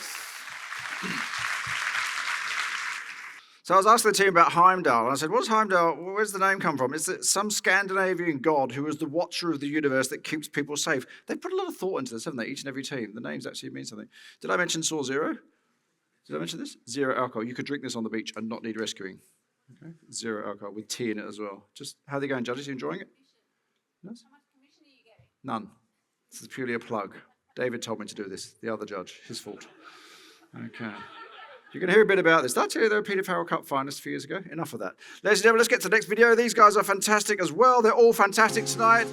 So I was asking the team about Heimdall, and I said, what's Heimdall, where's the name come from? Is it some Scandinavian god who is the watcher of the universe that keeps people safe? They've put a lot of thought into this, haven't they, each and every team? The names actually mean something. Did I mention Saw Zero? Did I mention this? Zero alcohol. You could drink this on the beach and not need rescuing. Okay. Zero alcohol with tea in it as well. Just, how are they going, judges? You enjoying it? Yes? How much commission are you getting? None. This is purely a plug. David told me to do this, the other judge, his fault. Okay. You're going to hear a bit about this. Did I tell you they were Peter Farrell Cup finalists a few years ago? Enough of that. Ladies and gentlemen, let's get to the next video. These guys are fantastic as well. They're all fantastic tonight.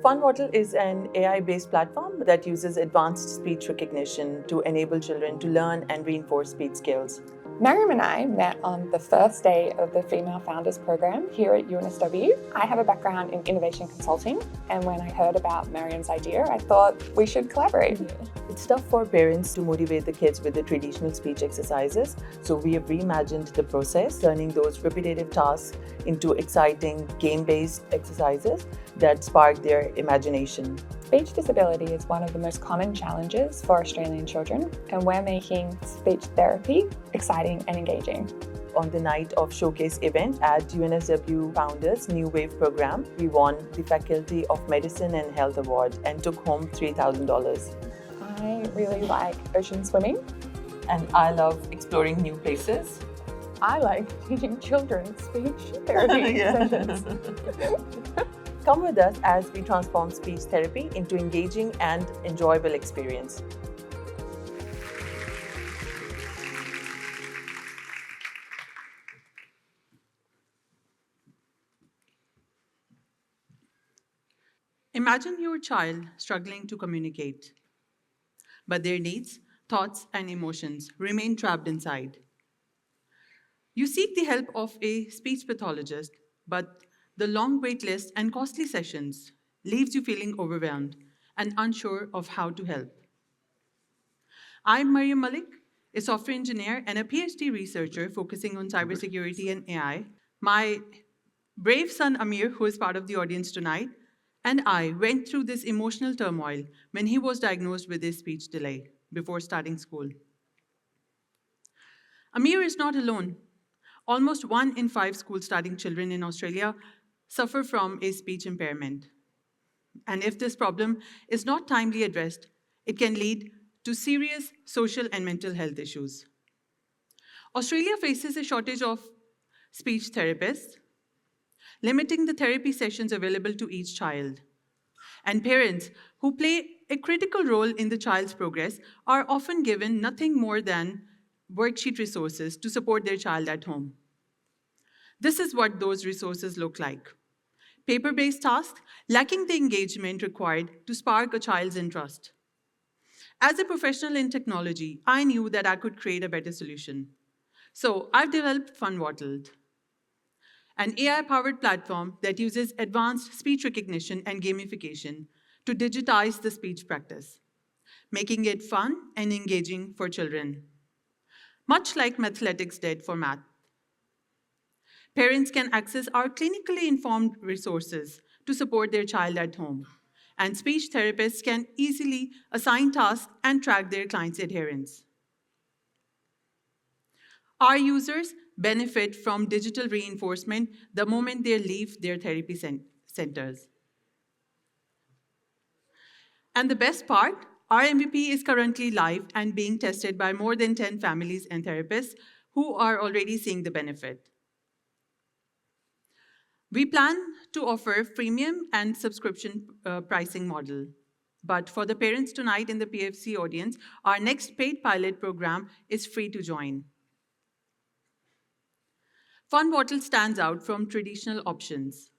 FunWattle is an AI-based platform that uses advanced speech recognition to enable children to learn and reinforce speech skills. Mariam and I met on the first day of the Female Founders Program here at UNSW. I have a background in innovation consulting, and when I heard about Mariam's idea, I thought we should collaborate. It's tough for parents to motivate the kids with the traditional speech exercises, so we have reimagined the process, turning those repetitive tasks into exciting game-based exercises that spark their imagination. Speech disability is one of the most common challenges for Australian children, and we're making speech therapy exciting and engaging. On the night of showcase event at UNSW Founders New Wave program, we won the Faculty of Medicine and Health Award and took home $3,000. I really like ocean swimming. And I love exploring new places. I like teaching children speech therapy sessions. Come with us as we transform speech therapy into engaging and enjoyable experience. Imagine your child struggling to communicate, but their needs, thoughts, and emotions remain trapped inside. You seek the help of a speech pathologist, but the long wait list and costly sessions leaves you feeling overwhelmed and unsure of how to help. I'm Mariam Malik, a software engineer and a PhD researcher focusing on cybersecurity and AI. My brave son Amir, who is part of the audience tonight, and I went through this emotional turmoil when he was diagnosed with a speech delay before starting school. Amir is not alone. Almost 1 in 5 school-starting children in Australia suffer from a speech impairment. And if this problem is not timely addressed, it can lead to serious social and mental health issues. Australia faces a shortage of speech therapists, limiting the therapy sessions available to each child. And parents who play a critical role in the child's progress are often given nothing more than worksheet resources to support their child at home. This is what those resources look like. Paper-based tasks lacking the engagement required to spark a child's interest. As a professional in technology, I knew that I could create a better solution. So I've developed FunWattle, an AI-powered platform that uses advanced speech recognition and gamification to digitize the speech practice, making it fun and engaging for children, much like Mathletics did for math. Parents can access our clinically informed resources to support their child at home, and speech therapists can easily assign tasks and track their clients' adherence. Our users benefit from digital reinforcement the moment they leave their therapy centers. And the best part, our MVP is currently live and being tested by more than 10 families and therapists who are already seeing the benefit. We plan to offer freemium and subscription pricing model. But for the parents tonight in the PFC audience, our next paid pilot program is free to join. FunWattle stands out from traditional options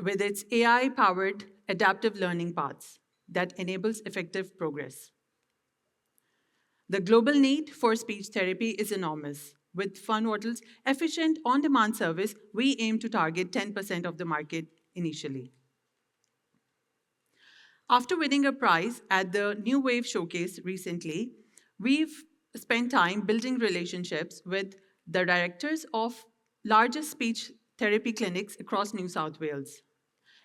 with its AI-powered adaptive learning paths that enables effective progress. The global need for speech therapy is enormous. With FunWattle's efficient on-demand service, we aim to target 10% of the market initially. After winning a prize at the New Wave Showcase recently, we've spent time building relationships with the directors of largest speech therapy clinics across New South Wales.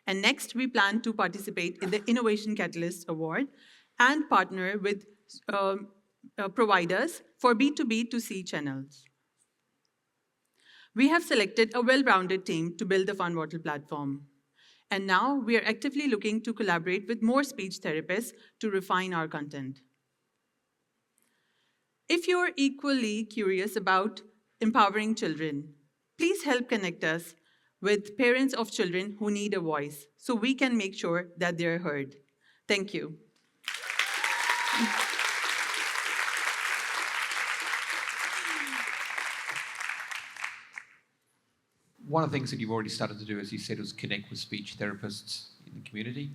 And next, we plan to participate in the Innovation Catalyst Award and partner with providers for B2B2C channels. We have selected a well-rounded team to build the FunWattle platform. And now we are actively looking to collaborate with more speech therapists to refine our content. If you're equally curious about empowering children, please help connect us with parents of children who need a voice so we can make sure that they're heard. Thank you. One of the things that you've already started to do, as you said, was connect with speech therapists in the community.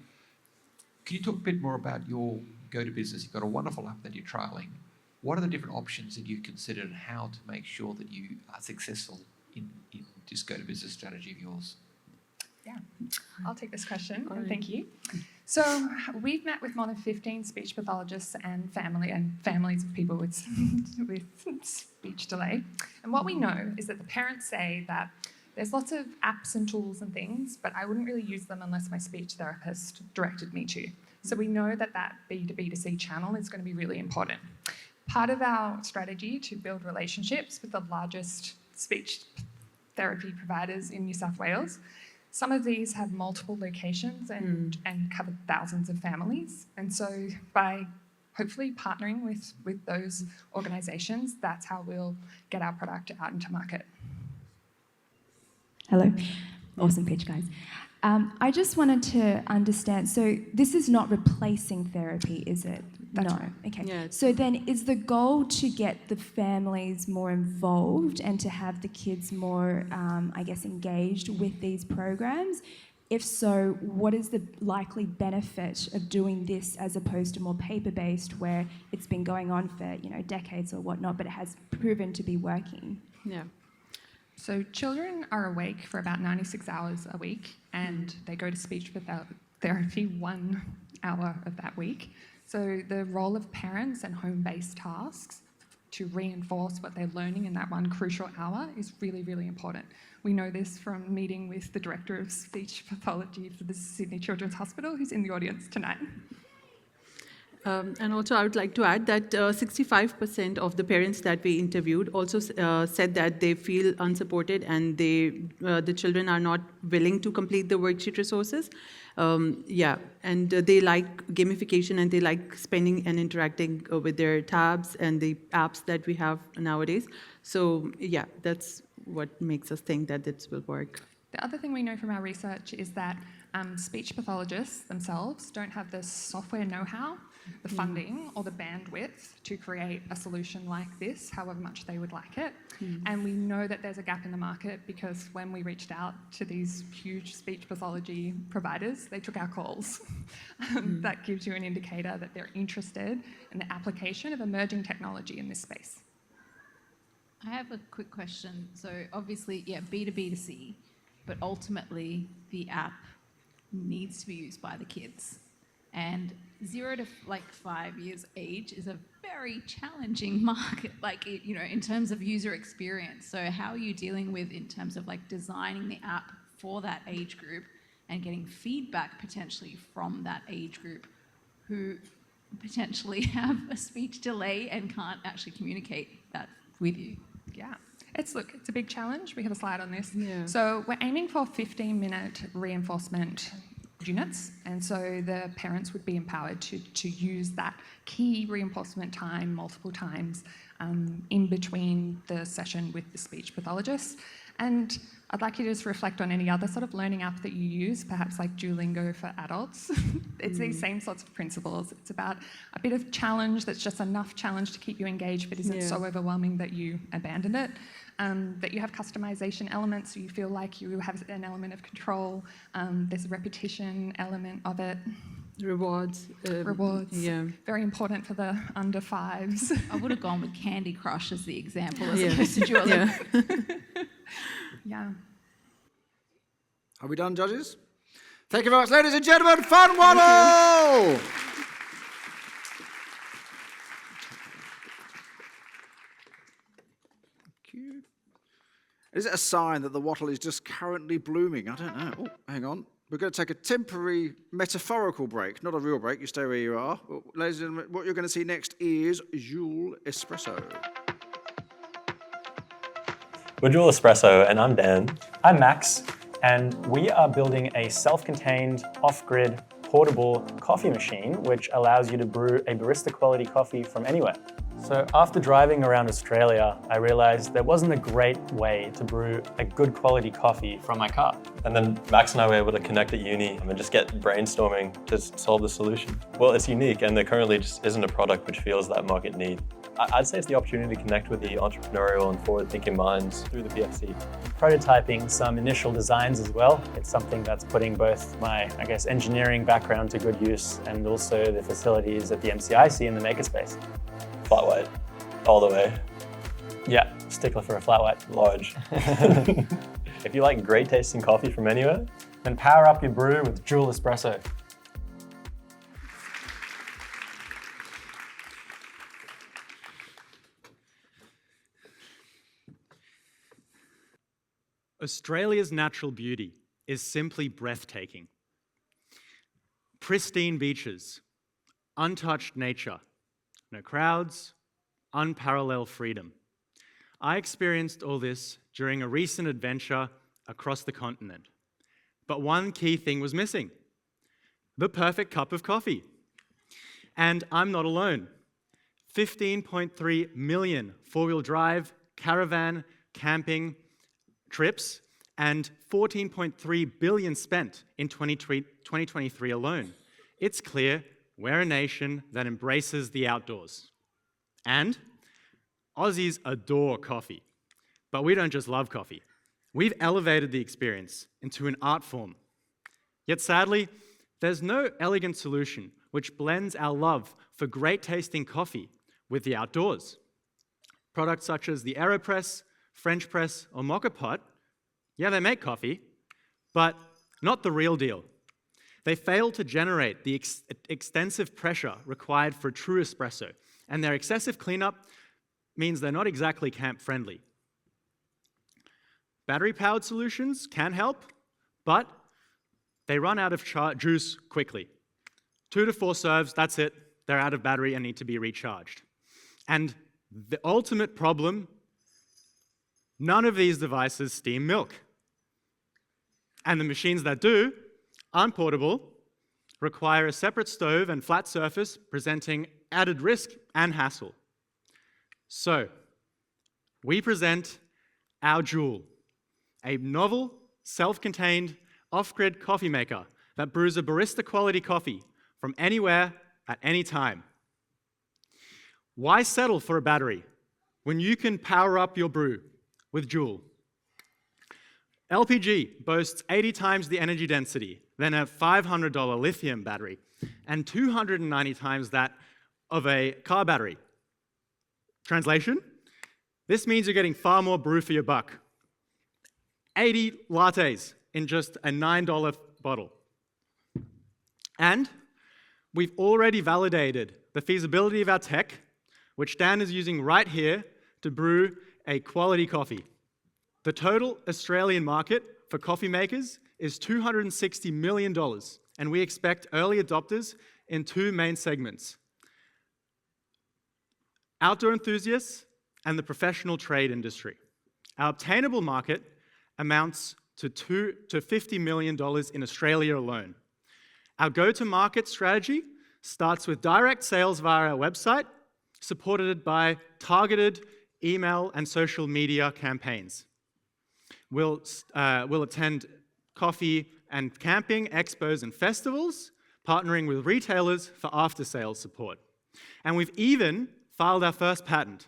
Can you talk a bit more about your go-to-business? You've got a wonderful app that you're trialling. What are the different options that you've considered and how to make sure that you are successful in this go-to-business strategy of yours? Yeah, I'll take this question, and thank you. So we've met with more than 15 speech pathologists and families of people with speech delay. And what we know is that the parents say that there's lots of apps and tools and things, but I wouldn't really use them unless my speech therapist directed me to. So we know that that B2B2C channel is going to be really important. Part of our strategy to build relationships with the largest speech therapy providers in New South Wales, some of these have multiple locations and cover thousands of families. And so by hopefully partnering with those organisations, that's how we'll get our product out into market. Hello. Awesome pitch, guys. I just wanted to understand, so this is not replacing therapy, is it? That's no. right. Okay. Yeah. So then is the goal to get the families more involved and to have the kids more, I guess, engaged with these programs? If so, what is the likely benefit of doing this as opposed to more paper-based where it's been going on for, decades or whatnot, but it has proven to be working? Yeah. So children are awake for about 96 hours a week, and they go to speech therapy 1 hour of that week. So the role of parents and home-based tasks to reinforce what they're learning in that one crucial hour is really, really important. We know this from meeting with the Director of Speech Pathology for the Sydney Children's Hospital, who's in the audience tonight. And also I would like to add that 65% of the parents that we interviewed also said that they feel unsupported and the children are not willing to complete the worksheet resources. And they like gamification and they like spending and interacting with their tabs and the apps that we have nowadays. So yeah, that's what makes us think that this will work. The other thing we know from our research is that speech pathologists themselves don't have the software know-how, the funding or the bandwidth to create a solution like this, however much they would like it. And we know that there's a gap in the market because when we reached out to these huge speech pathology providers, they took our calls. That gives you an indicator that they're interested in the application of emerging technology in this space. I have a quick question. So obviously, yeah, B2B2C, but ultimately the app needs to be used by the kids. And 0 to 5 years age is a very challenging market, in terms of user experience. So how are you dealing with in terms of designing the app for that age group and getting feedback potentially from that age group who potentially have a speech delay and can't actually communicate that with you? Yeah. It's a big challenge. We have a slide on this. Yeah. So we're aiming for 15-minute reinforcement units, and so the parents would be empowered to use that key reinforcement time multiple times in between the session with the speech pathologist. And I'd like you to just reflect on any other sort of learning app that you use, perhaps like Duolingo for adults. It's these same sorts of principles. It's about a bit of challenge that's just enough challenge to keep you engaged but isn't so overwhelming that you abandon it. That you have customization elements so you feel like you have an element of control. There's a repetition element of it. Rewards. Rewards. Yeah. Very important for the under fives. I would have gone with Candy Crush as the example as opposed to Duolingo. Yeah. Are we done, judges? Thank you very much, ladies and gentlemen. FunWattle! Is it a sign that the wattle is just currently blooming? I don't know. Oh, hang on. We're going to take a temporary metaphorical break, not a real break. You stay where you are. Well, ladies and gentlemen, what you're going to see next is Joule Espresso. We're Joule Espresso, and I'm Dan. I'm Max, and we are building a self-contained, off-grid, portable coffee machine which allows you to brew a barista quality coffee from anywhere. So after driving around Australia, I realized there wasn't a great way to brew a good quality coffee from my car. And then Max and I were able to connect at uni and just get brainstorming to solve the solution. Well, it's unique, and there currently just isn't a product which fills that market need. I'd say it's the opportunity to connect with the entrepreneurial and forward-thinking minds through the PFC. Prototyping some initial designs as well. It's something that's putting both my, engineering background to good use and also the facilities at the MCIC in the makerspace. Flat white, all the way. Yeah, stickler for a flat white. Large. If you like great tasting coffee from anywhere, then power up your brew with Joule Espresso. Australia's natural beauty is simply breathtaking. Pristine beaches, untouched nature, no crowds, unparalleled freedom. I experienced all this during a recent adventure across the continent. But one key thing was missing: the perfect cup of coffee. And I'm not alone. 15.3 million four-wheel drive, caravan, camping trips, and 14.3 billion spent in 2023 alone. It's clear we're a nation that embraces the outdoors. And Aussies adore coffee. But we don't just love coffee. We've elevated the experience into an art form. Yet sadly, there's no elegant solution which blends our love for great tasting coffee with the outdoors. Products such as the AeroPress, French press, or mocha pot, yeah, they make coffee, but not the real deal. They fail to generate the extensive pressure required for a true espresso, and their excessive cleanup means they're not exactly camp-friendly. Battery-powered solutions can help, but they run out of juice quickly. 2 to 4 serves, that's it. They're out of battery and need to be recharged. And the ultimate problem: none of these devices steam milk. And the machines that do aren't portable, require a separate stove and flat surface, presenting added risk and hassle. So, we present our Joule, a novel, self-contained, off-grid coffee maker that brews a barista-quality coffee from anywhere at any time. Why settle for a battery when you can power up your brew with Joule? LPG boasts 80 times the energy density than a $500 lithium battery and 290 times that of a car battery. Translation? This means you're getting far more brew for your buck. 80 lattes in just a $9 bottle. And we've already validated the feasibility of our tech, which Dan is using right here to brew a quality coffee. The total Australian market for coffee makers is $260 million, and we expect early adopters in 2 main segments: outdoor enthusiasts and the professional trade industry. Our obtainable market amounts to $50 million in Australia alone. Our go-to-market strategy starts with direct sales via our website, supported by targeted email and social media campaigns. We'll attend coffee and camping expos and festivals, partnering with retailers for after-sales support. And we've even filed our first patent,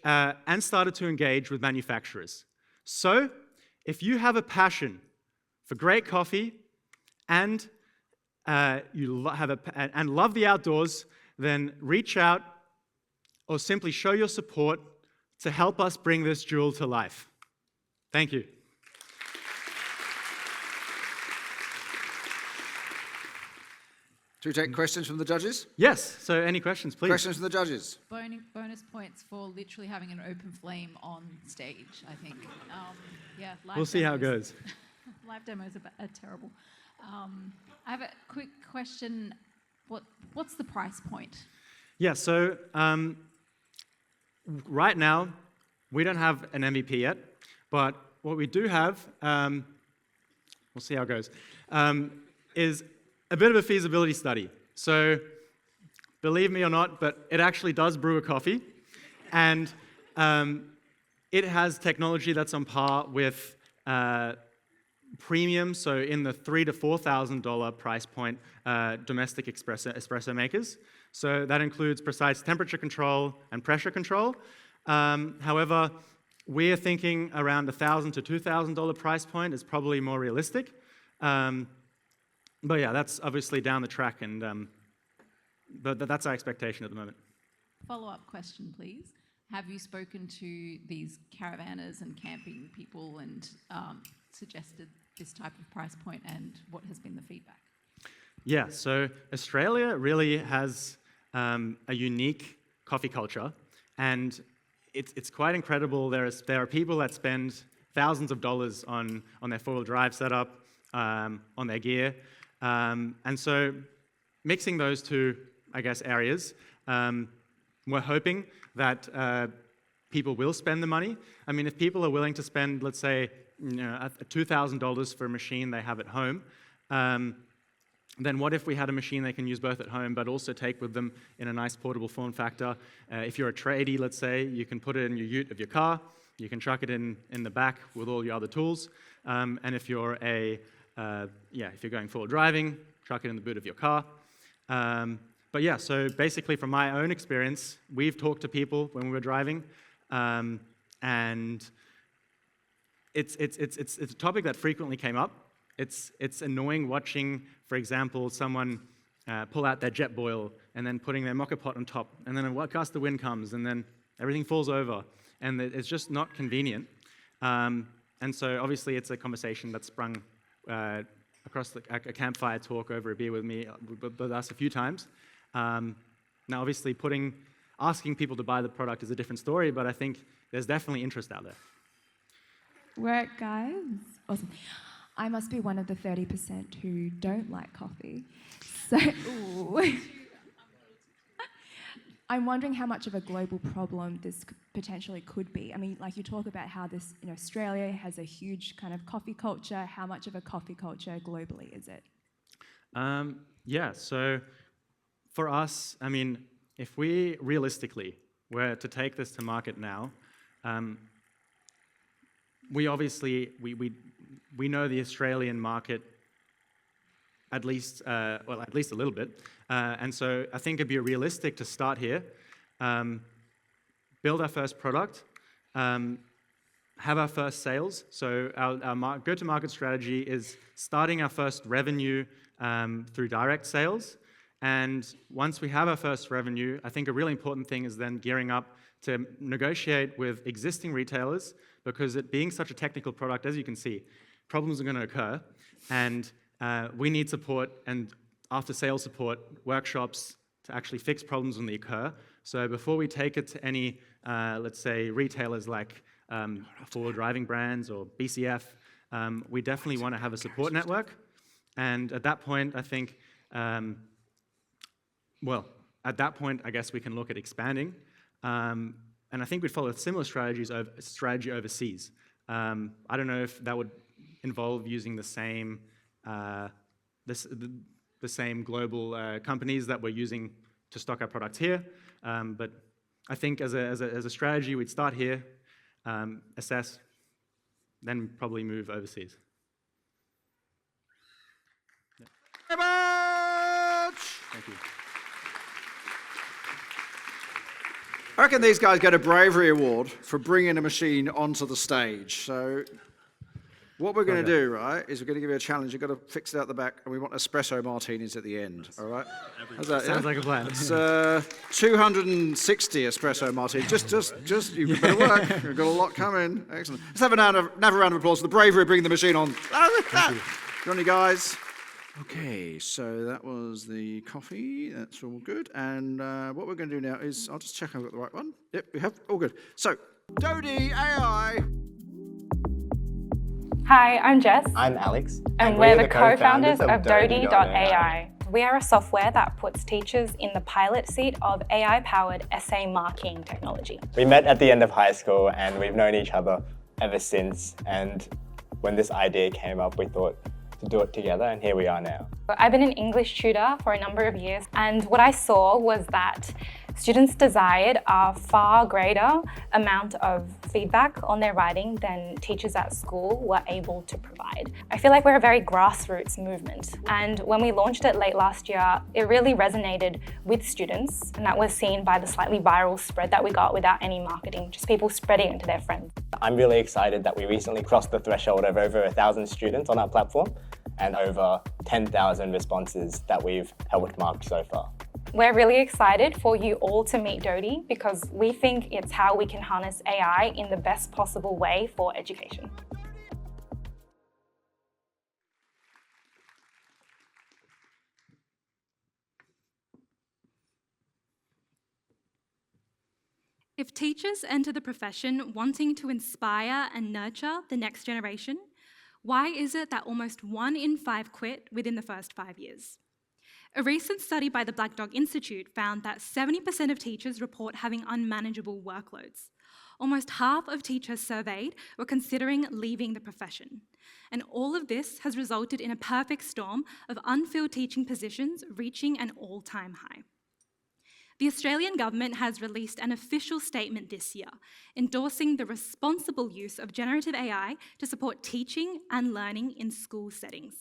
and started to engage with manufacturers. So, if you have a passion for great coffee and love the outdoors, then reach out or simply show your support to help us bring this Joule to life. Thank you. Do we take questions from the judges? Yes, so any questions, please? Questions from the judges? Bonus points for literally having an open flame on stage, I think. Yeah, we'll see how it goes. Live demos are terrible. I have a quick question. What's the price point? Yeah, so right now, we don't have an MVP yet, but what we do have, we'll see how it goes, is a bit of a feasibility study. So believe me or not, but it actually does brew a coffee, and it has technology that's on par with premium, so in the $3,000 to $4,000 price point, domestic espresso makers. So that includes precise temperature control and pressure control. However, we're thinking around $1,000 to $2,000 price point is probably more realistic. But yeah, that's obviously down the track, and but that's our expectation at the moment. Follow-up question, please. Have you spoken to these caravanners and camping people and suggested this type of price point, and what has been the feedback? Yeah, so Australia really has a unique coffee culture, and it's quite incredible. There are people that spend thousands of dollars on their four-wheel drive setup, on their gear, and so mixing those two, I guess, areas, we're hoping that people will spend the money. I mean, if people are willing to spend, let's say, $2,000 for a machine they have at home, then what if we had a machine they can use both at home but also take with them in a nice portable form factor? If you're a tradie, let's say, you can put it in your ute of your car, you can chuck it in the back with all your other tools, and if you're if you're going forward driving, chuck it in the boot of your car. But yeah, so basically from my own experience, we've talked to people when we were driving, and it's a topic that frequently came up. It's annoying watching, for example, someone pull out their jet boil and then putting their mocha pot on top, and then a gust of wind comes, and then everything falls over, and it's just not convenient. And so obviously it's a conversation that sprung across a campfire talk over a beer with us a few times. Now obviously asking people to buy the product is a different story, but I think there's definitely interest out there. Work, guys. Awesome. I must be one of the 30% who don't like coffee. So, I'm wondering how much of a global problem this potentially could be. I mean, like you talk about how this, Australia has a huge kind of coffee culture. How much of a coffee culture globally is it? Yeah, so for us, I mean, if we realistically were to take this to market now, we obviously, we know the Australian market at least a little bit. And so I think it'd be realistic to start here, build our first product, have our first sales. So our go-to-market strategy is starting our first revenue through direct sales. And once we have our first revenue, I think a really important thing is then gearing up to negotiate with existing retailers, because it being such a technical product, as you can see, problems are going to occur, and we need support and after-sales support, workshops to actually fix problems when they occur. So before we take it to any, let's say, retailers like forward driving brands or BCF, we definitely want to have a support network. And at that point, I think, at that point, I guess we can look at expanding. And I think we'd follow similar strategy overseas. I don't know if that would involve using the same the same global companies that we're using to stock our products here, but I think as a strategy, we'd start here, assess, then probably move overseas. Yeah. Very much. Thank you. I reckon these guys get a bravery award for bringing a machine onto the stage. So what we're going to do, right, is we're going to give you a challenge. You've got to fix it out the back, and we want espresso martinis at the end, all right? How's that? Sounds like a plan. It's 260 espresso martinis. Just, you better work. We've got a lot coming. Excellent. Let's have another round of applause for the bravery of bringing the machine on. Thank you. Good on you guys. Okay, so that was the coffee. That's all good. And what we're going to do now is, I'll just check I've got the right one. Yep, we have. All good. So, Dodie AI. Hi, I'm Jess. I'm Alex. And we're the co-founders of Dodi.ai. We are a software that puts teachers in the pilot seat of AI-powered essay marking technology. We met at the end of high school and we've known each other ever since. And when this idea came up, we thought to do it together, and here we are now. I've been an English tutor for a number of years, and what I saw was that students desired a far greater amount of feedback on their writing than teachers at school were able to provide. I feel like we're a very grassroots movement, and when we launched it late last year, it really resonated with students, and that was seen by the slightly viral spread that we got without any marketing, just people spreading it to their friends. I'm really excited that we recently crossed the threshold of over 1,000 students on our platform and over 10,000 responses that we've helped mark so far. We're really excited for you all to meet Dodi because we think it's how we can harness AI in the best possible way for education. If teachers enter the profession wanting to inspire and nurture the next generation, why is it that almost 1 in 5 quit within the first 5 years? A recent study by the Black Dog Institute found that 70% of teachers report having unmanageable workloads. Almost half of teachers surveyed were considering leaving the profession. And all of this has resulted in a perfect storm of unfilled teaching positions reaching an all-time high. The Australian government has released an official statement this year, endorsing the responsible use of generative AI to support teaching and learning in school settings.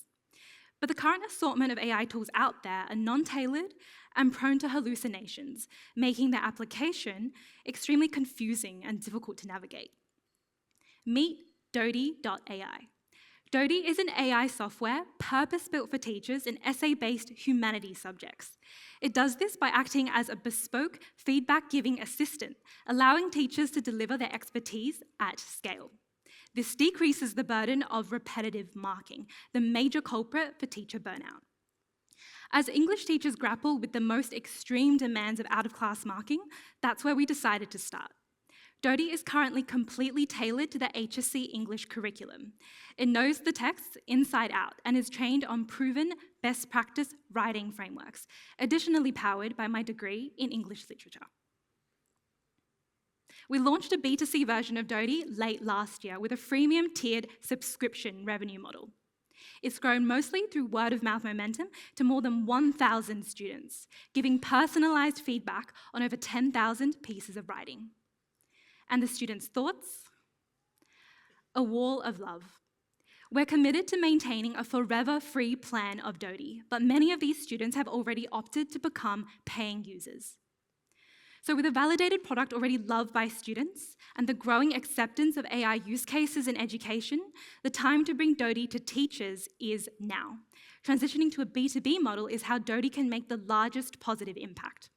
But the current assortment of AI tools out there are non-tailored and prone to hallucinations, making their application extremely confusing and difficult to navigate. Meet Dodi.ai. Dodi is an AI software purpose-built for teachers in essay-based humanities subjects. It does this by acting as a bespoke, feedback-giving assistant, allowing teachers to deliver their expertise at scale. This decreases the burden of repetitive marking, the major culprit for teacher burnout. As English teachers grapple with the most extreme demands of out-of-class marking, that's where we decided to start. Dodi is currently completely tailored to the HSC English curriculum. It knows the texts inside out and is trained on proven best practice writing frameworks, additionally powered by my degree in English literature. We launched a B2C version of Dodi late last year with a freemium tiered subscription revenue model. It's grown mostly through word-of-mouth momentum to more than 1,000 students, giving personalised feedback on over 10,000 pieces of writing. And the students' thoughts? A wall of love. We're committed to maintaining a forever free plan of Dodi, but many of these students have already opted to become paying users. So with a validated product already loved by students and the growing acceptance of AI use cases in education, the time to bring Dodi to teachers is now. Transitioning to a B2B model is how Dodi can make the largest positive impact.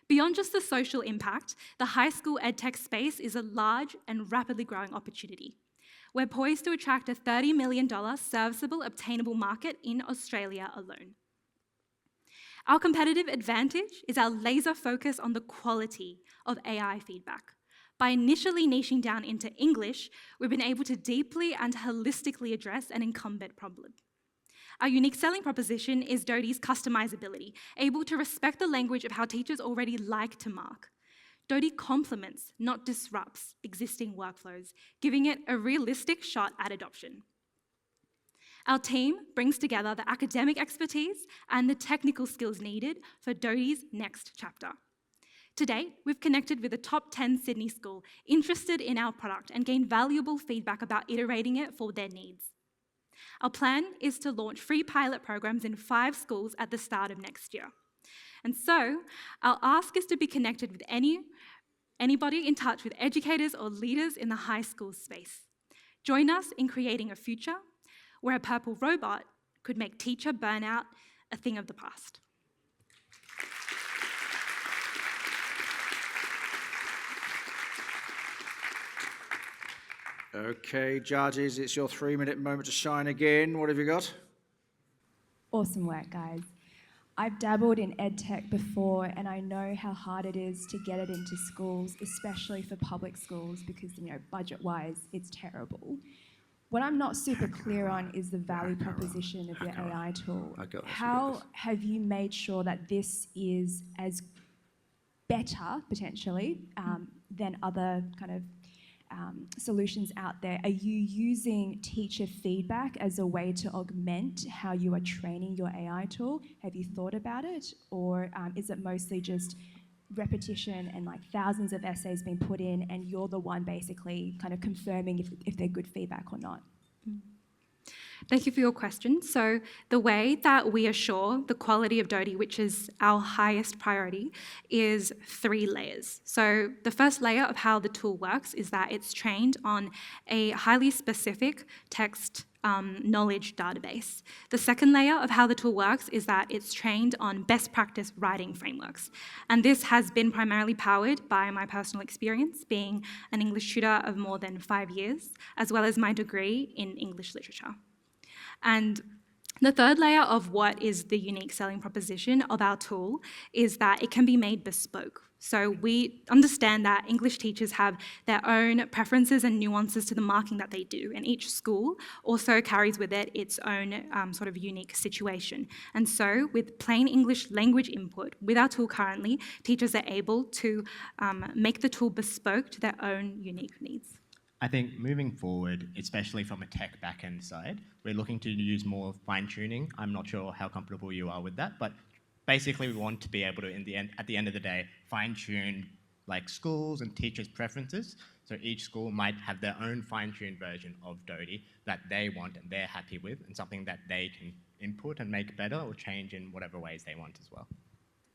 Beyond just the social impact, the high school edtech space is a large and rapidly growing opportunity. We're poised to attract a $30 million serviceable obtainable market in Australia alone. Our competitive advantage is our laser focus on the quality of AI feedback. By initially niching down into English, we've been able to deeply and holistically address an incumbent problem. Our unique selling proposition is Dodi's customizability, able to respect the language of how teachers already like to mark. Dodi complements, not disrupts, existing workflows, giving it a realistic shot at adoption. Our team brings together the academic expertise and the technical skills needed for Dodi's next chapter. To date, we've connected with a top 10 Sydney school interested in our product and gained valuable feedback about iterating it for their needs. Our plan is to launch free pilot programs in 5 schools at the start of next year. And so, our ask is to be connected with anybody in touch with educators or leaders in the high school space. Join us in creating a future where a purple robot could make teacher burnout a thing of the past. Okay, judges, it's your 3-minute moment to shine again. What have you got? Awesome work, guys. I've dabbled in EdTech before, and I know how hard it is to get it into schools, especially for public schools, because, budget-wise, it's terrible. What I'm not super clear on is the value proposition of your AI tool. How have you made sure that this is as better, potentially, than other kind of solutions out there? Are you using teacher feedback as a way to augment how you are training your AI tool? Have you thought about it? Or is it mostly just repetition and like thousands of essays being put in and you're the one basically kind of confirming if they're good feedback or not? Thank you for your question. So the way that we assure the quality of Dodi, which is our highest priority, is 3 layers. So the first layer of how the tool works is that it's trained on a highly specific text knowledge database. The second layer of how the tool works is that it's trained on best practice writing frameworks. And this has been primarily powered by my personal experience being an English tutor of more than 5 years, as well as my degree in English literature. And the third layer of what is the unique selling proposition of our tool is that it can be made bespoke. So we understand that English teachers have their own preferences and nuances to the marking that they do, and each school also carries with it its own sort of unique situation. And so with plain English language input, with our tool currently, teachers are able to make the tool bespoke to their own unique needs. I think moving forward, especially from a tech backend side, we're looking to use more fine-tuning. I'm not sure how comfortable you are with that, but basically we want to be able to, at the end of the day, fine-tune like schools and teachers' preferences. So each school might have their own fine-tuned version of Dodi that they want and they're happy with, and something that they can input and make better or change in whatever ways they want as well.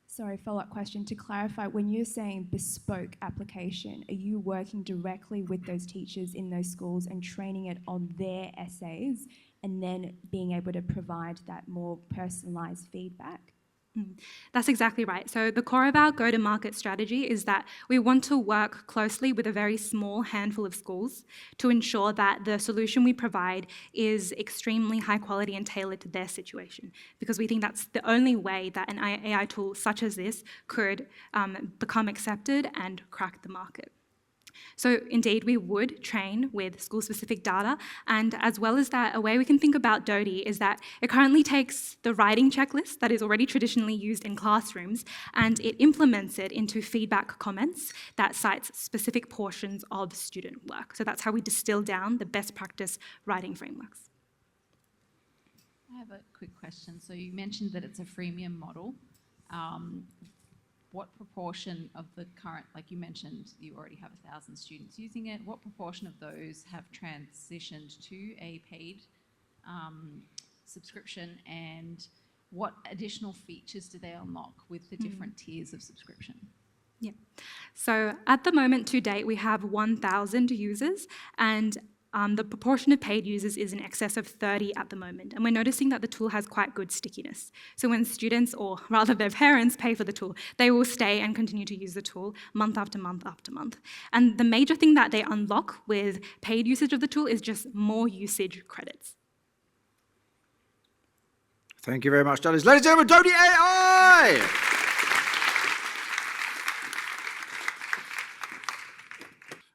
Sorry, follow-up question. To clarify, when you're saying bespoke application, are you working directly with those teachers in those schools and training it on their essays and then being able to provide that more personalised feedback? That's exactly right. So the core of our go-to-market strategy is that we want to work closely with a very small handful of schools to ensure that the solution we provide is extremely high quality and tailored to their situation, because we think that's the only way that an AI tool such as this could become accepted and crack the market. So indeed, we would train with school-specific data, and as well as that, a way we can think about Dodi is that it currently takes the writing checklist that is already traditionally used in classrooms, and it implements it into feedback comments that cites specific portions of student work. So that's how we distill down the best practice writing frameworks. I have a quick question. So you mentioned that it's a freemium model. What proportion of the current, like you mentioned, you already have 1,000 students using it, what proportion of those have transitioned to a paid subscription, and what additional features do they unlock with the different tiers of subscription? Yeah. So at the moment to date, we have 1,000 users, and the proportion of paid users is in excess of 30 at the moment. And we're noticing that the tool has quite good stickiness. So when students, or rather their parents, pay for the tool, they will stay and continue to use the tool month after month after month. And the major thing that they unlock with paid usage of the tool is just more usage credits. Thank you very much, Ladies and gentlemen, Dodi AI!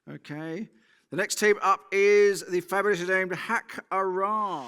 Okay. The next team up is the fabulously named Hack-A-Rah.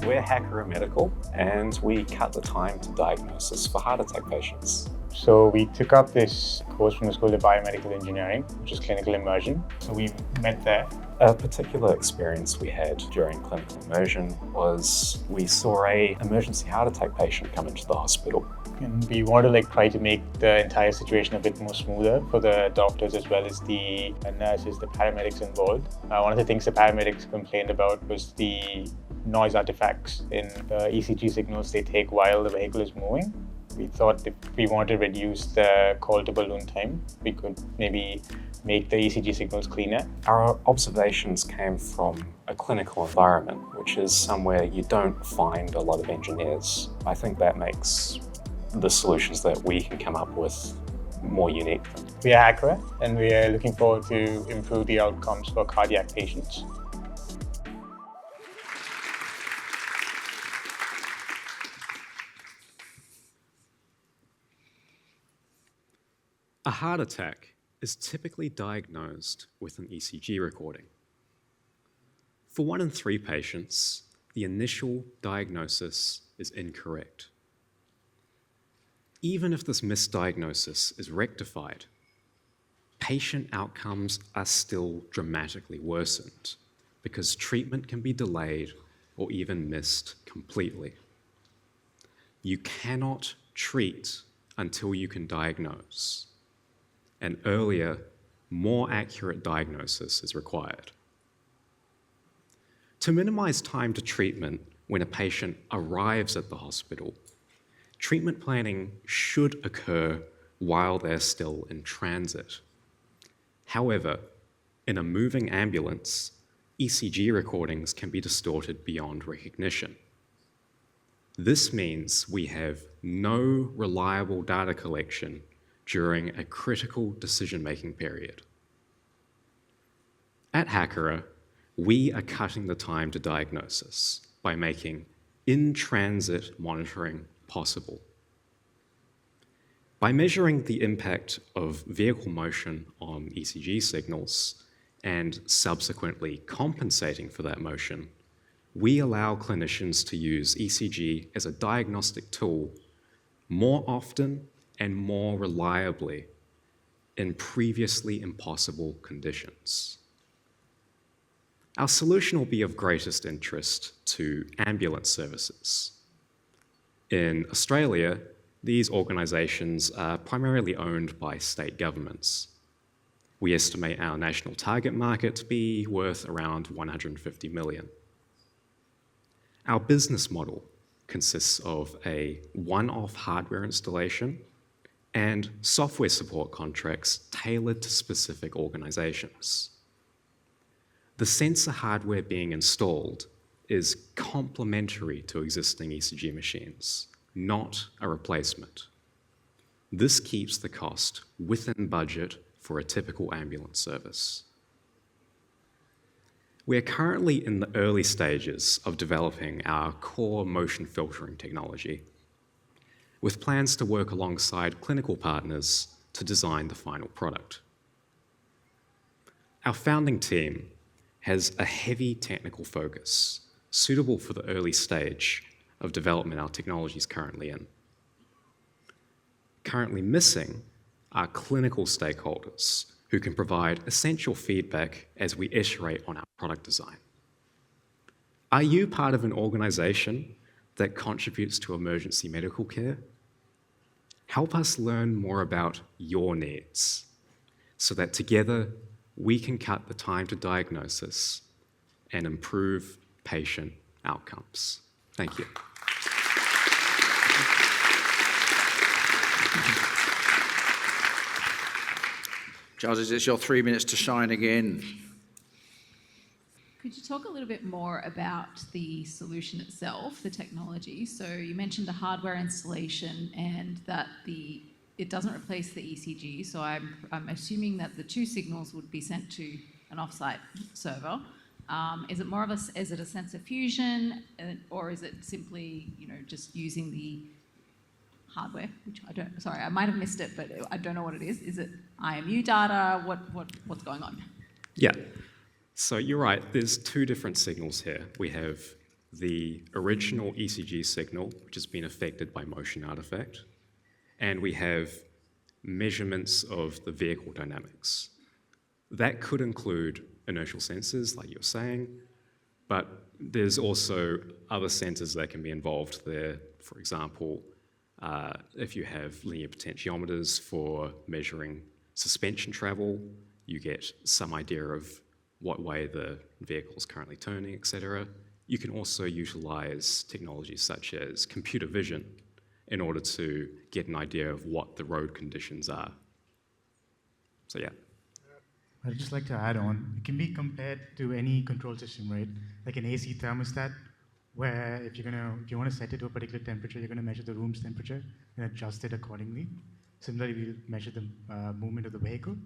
We're Hack-A-Rah Medical, and we cut the time to diagnosis for heart attack patients. So we took up this course from the School of Biomedical Engineering, which is clinical immersion. So we met there. A particular experience we had during clinical immersion was we saw an emergency heart attack patient come into the hospital. And we want to try to make the entire situation a bit more smoother for the doctors as well as the nurses, the paramedics involved. One of the things the paramedics complained about was the noise artifacts in the ECG signals they take while the vehicle is moving. We thought if we want to reduce the call to balloon time, we could maybe make the ECG signals cleaner. Our observations came from a clinical environment, which is somewhere you don't find a lot of engineers. I think that makes the solutions that we can come up with more unique. We are Hack-A-Rah, and we are looking forward to improve the outcomes for cardiac patients. A heart attack is typically diagnosed with an ECG recording. For 1 in 3 patients, the initial diagnosis is incorrect. Even if this misdiagnosis is rectified, patient outcomes are still dramatically worsened because treatment can be delayed or even missed completely. You cannot treat until you can diagnose. An earlier, more accurate diagnosis is required. To minimize time to treatment when a patient arrives at the hospital, treatment planning should occur while they're still in transit. However, in a moving ambulance, ECG recordings can be distorted beyond recognition. This means we have no reliable data collection during a critical decision-making period. At Hackera, we are cutting the time to diagnosis by making in-transit monitoring possible. By measuring the impact of vehicle motion on ECG signals and subsequently compensating for that motion, we allow clinicians to use ECG as a diagnostic tool more often and more reliably in previously impossible conditions. Our solution will be of greatest interest to ambulance services. In Australia, these organisations are primarily owned by state governments. We estimate our national target market to be worth around 150 million. Our business model consists of a one-off hardware installation and software support contracts tailored to specific organisations. The sensor hardware being installed is complementary to existing ECG machines, not a replacement. This keeps the cost within budget for a typical ambulance service. We are currently in the early stages of developing our core motion filtering technology, with plans to work alongside clinical partners to design the final product. Our founding team has a heavy technical focus, suitable for the early stage of development our technology is currently in. Currently missing are clinical stakeholders who can provide essential feedback as we iterate on our product design. Are you part of an organisation that contributes to emergency medical care? Help us learn more about your needs so that together we can cut the time to diagnosis and improve patient outcomes. Thank you. Judges, it's your 3 minutes to shine again. Could you talk a little bit more about the solution itself, the technology? So you mentioned the hardware installation and that it doesn't replace the ECG. So I'm assuming that the 2 signals would be sent to an offsite server. Is it more of is it a sensor fusion, or is it simply just using the hardware? Which I might have missed it, but I don't know what it is. Is it IMU data? What's going on? Yeah. So you're right, there's 2 different signals here. We have the original ECG signal, which has been affected by motion artifact, and we have measurements of the vehicle dynamics. That could include inertial sensors, like you were saying, but there's also other sensors that can be involved there. For example, if you have linear potentiometers for measuring suspension travel, you get some idea of what way the vehicle is currently turning, etc. You can also utilize technologies such as computer vision in order to get an idea of what the road conditions are. So yeah. I'd just like to add on, it can be compared to any control system, right? Like an AC thermostat, where if you want to set it to a particular temperature, you're going to measure the room's temperature and adjust it accordingly. Similarly, we'll measure the movement of the vehicle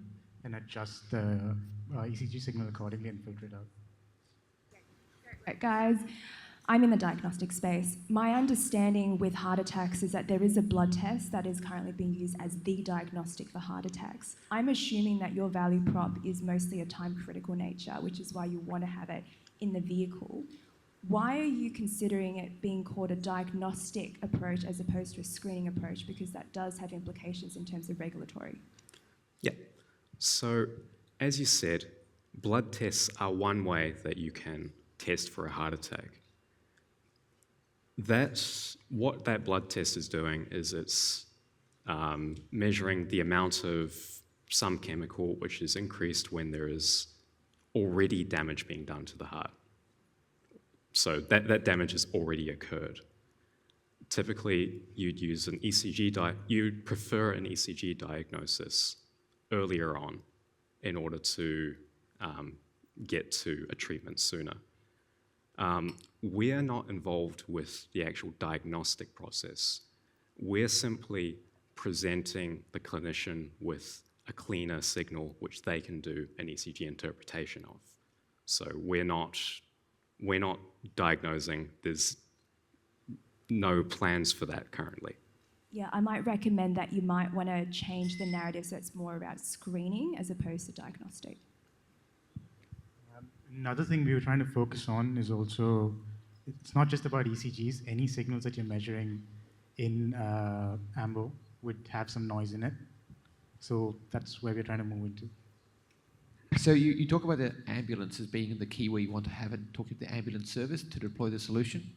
and adjust the ECG signal accordingly and filter it out. Right, guys, I'm in the diagnostic space. My understanding with heart attacks is that there is a blood test that is currently being used as the diagnostic for heart attacks. I'm assuming that your value prop is mostly a time-critical nature, which is why you want to have it in the vehicle. Why are you considering it being called a diagnostic approach as opposed to a screening approach? Because that does have implications in terms of regulatory. Yeah. So, as you said, blood tests are one way that you can test for a heart attack. What that blood test is doing is it's measuring the amount of some chemical which is increased when there is already damage being done to the heart. So that damage has already occurred. Typically, you'd use an you'd prefer an ECG diagnosis earlier on in order to get to a treatment sooner. We are not involved with the actual diagnostic process. We're simply presenting the clinician with a cleaner signal which they can do an ECG interpretation of. So we're not diagnosing. There's no plans for that currently. Yeah, I might recommend that you might want to change the narrative so it's more about screening as opposed to diagnostic. Another thing we were trying to focus on is also, it's not just about ECGs. Any signals that you're measuring in AMBO would have some noise in it. So that's where we're trying to move into. So you talk about the ambulance as being the key where you want to have it, talking to the ambulance service to deploy the solution.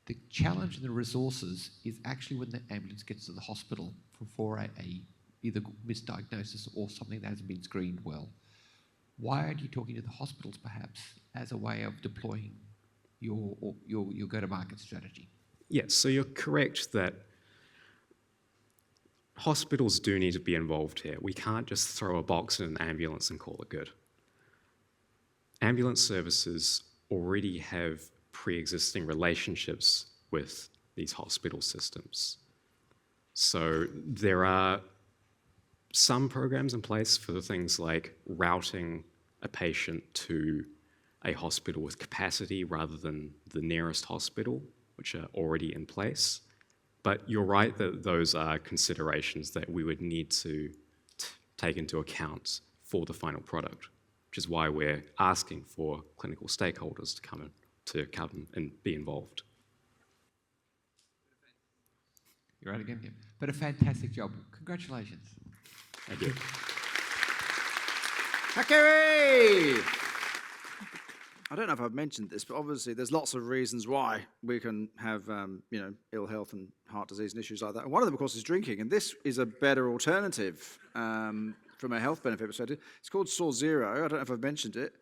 The challenge and the resources is actually when the ambulance gets to the hospital for a either misdiagnosis or something that hasn't been screened well. Why aren't you talking to the hospitals perhaps as a way of deploying your go-to-market strategy? Yes, so you're correct that hospitals do need to be involved here. We can't just throw a box in an ambulance and call it good. Ambulance services already have pre-existing relationships with these hospital systems. So there are some programs in place for things like routing a patient to a hospital with capacity rather than the nearest hospital, which are already in place. But you're right that those are considerations that we would need to take into account for the final product, which is why we're asking for clinical stakeholders to come and be involved. You're right again, Kim. But a fantastic job. Congratulations. Thank you. Hakeri! I don't know if I've mentioned this, but obviously there's lots of reasons why we can have, ill health and heart disease and issues like that. And one of them, of course, is drinking. And this is a better alternative from a health benefit perspective. It's called Source Zero. I don't know if I've mentioned it,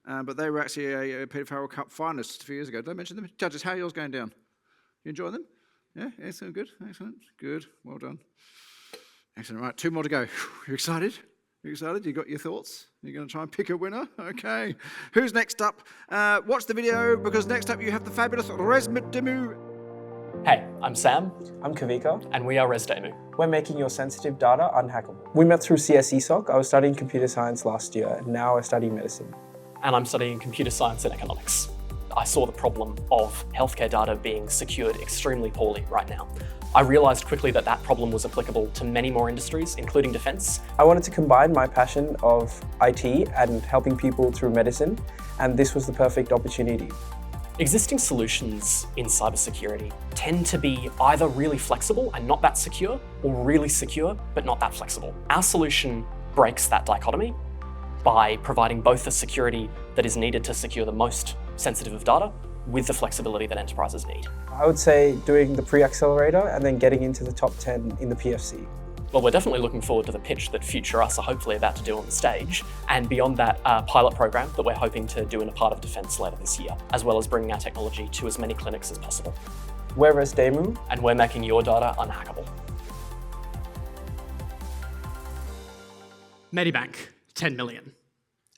but they were actually a Peter Farrell Cup finalist a few years ago. Did I mention them? Judges, how are yours going down? You enjoying them? Yeah, excellent, good, excellent, good, well done. Excellent, right, 2 more to go. You excited? You excited? You got your thoughts? You're going to try and pick a winner? Okay. Who's next up? Watch the video, because next up you have the fabulous Resdemu. Hey, I'm Sam. I'm Kavika. And we are Resdemu. We're making your sensitive data unhackable. We met through CSESOC. I was studying computer science last year, and now I study medicine. And I'm studying computer science and economics. I saw the problem of healthcare data being secured extremely poorly right now. I realised quickly that that problem was applicable to many more industries, including defence. I wanted to combine my passion of IT and helping people through medicine, and this was the perfect opportunity. Existing solutions in cybersecurity tend to be either really flexible and not that secure, or really secure but not that flexible. Our solution breaks that dichotomy by providing both the security that is needed to secure the most sensitive of data with the flexibility that enterprises need. I would say doing the pre-accelerator and then getting into the top 10 in the PFC. Well, we're definitely looking forward to the pitch that future us are hopefully about to do on the stage, and beyond that, a pilot program that we're hoping to do in a part of defence later this year, as well as bringing our technology to as many clinics as possible. We're Resdemu. And we're making your data unhackable. Medibank, 10 million.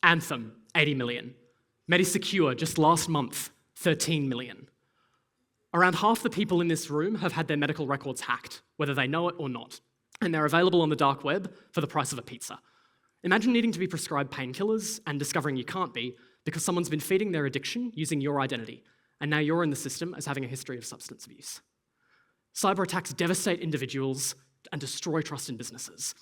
Anthem, 80 million. Medisecure, just last month, 13 million. Around half the people in this room have had their medical records hacked, whether they know it or not, and they're available on the dark web for the price of a pizza. Imagine needing to be prescribed painkillers and discovering you can't be because someone's been feeding their addiction using your identity, and now you're in the system as having a history of substance abuse. Cyber attacks devastate individuals and destroy trust in businesses.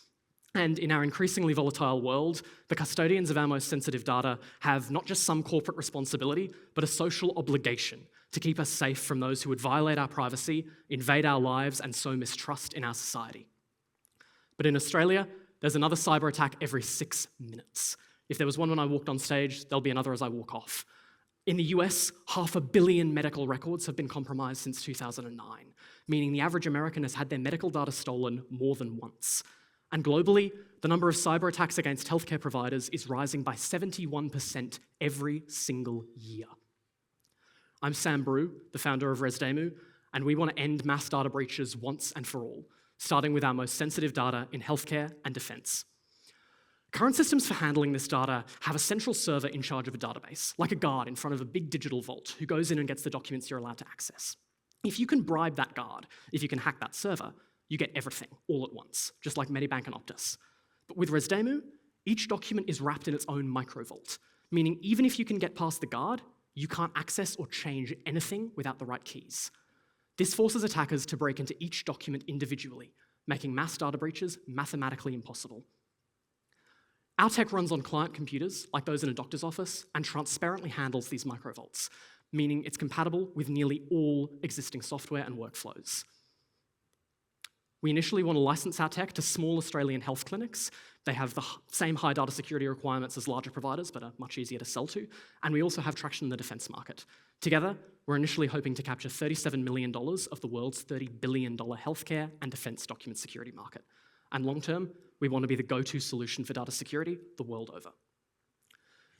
And in our increasingly volatile world, the custodians of our most sensitive data have not just some corporate responsibility, but a social obligation to keep us safe from those who would violate our privacy, invade our lives, and sow mistrust in our society. But in Australia, there's another cyber attack every 6 minutes. If there was one when I walked on stage, there'll be another as I walk off. In the US, 500 million medical records have been compromised since 2009, meaning the average American has had their medical data stolen more than once. And globally, the number of cyber attacks against healthcare providers is rising by 71% every single year. I'm Sam Brew, the founder of Resdemu, and we want to end mass data breaches once and for all, starting with our most sensitive data in healthcare and defense. Current systems for handling this data have a central server in charge of a database, like a guard in front of a big digital vault who goes in and gets the documents you're allowed to access. If you can bribe that guard, if you can hack that server, you get everything all at once, just like Medibank and Optus. But with Resdemu, each document is wrapped in its own microvault, meaning even if you can get past the guard, you can't access or change anything without the right keys. This forces attackers to break into each document individually, making mass data breaches mathematically impossible. Our tech runs on client computers, like those in a doctor's office, and transparently handles these microvaults, meaning it's compatible with nearly all existing software and workflows. We initially want to license our tech to small Australian health clinics. They have the same high data security requirements as larger providers, but are much easier to sell to. And we also have traction in the defense market. Together, we're initially hoping to capture $37 million of the world's $30 billion healthcare and defense document security market. And long term, we want to be the go-to solution for data security the world over.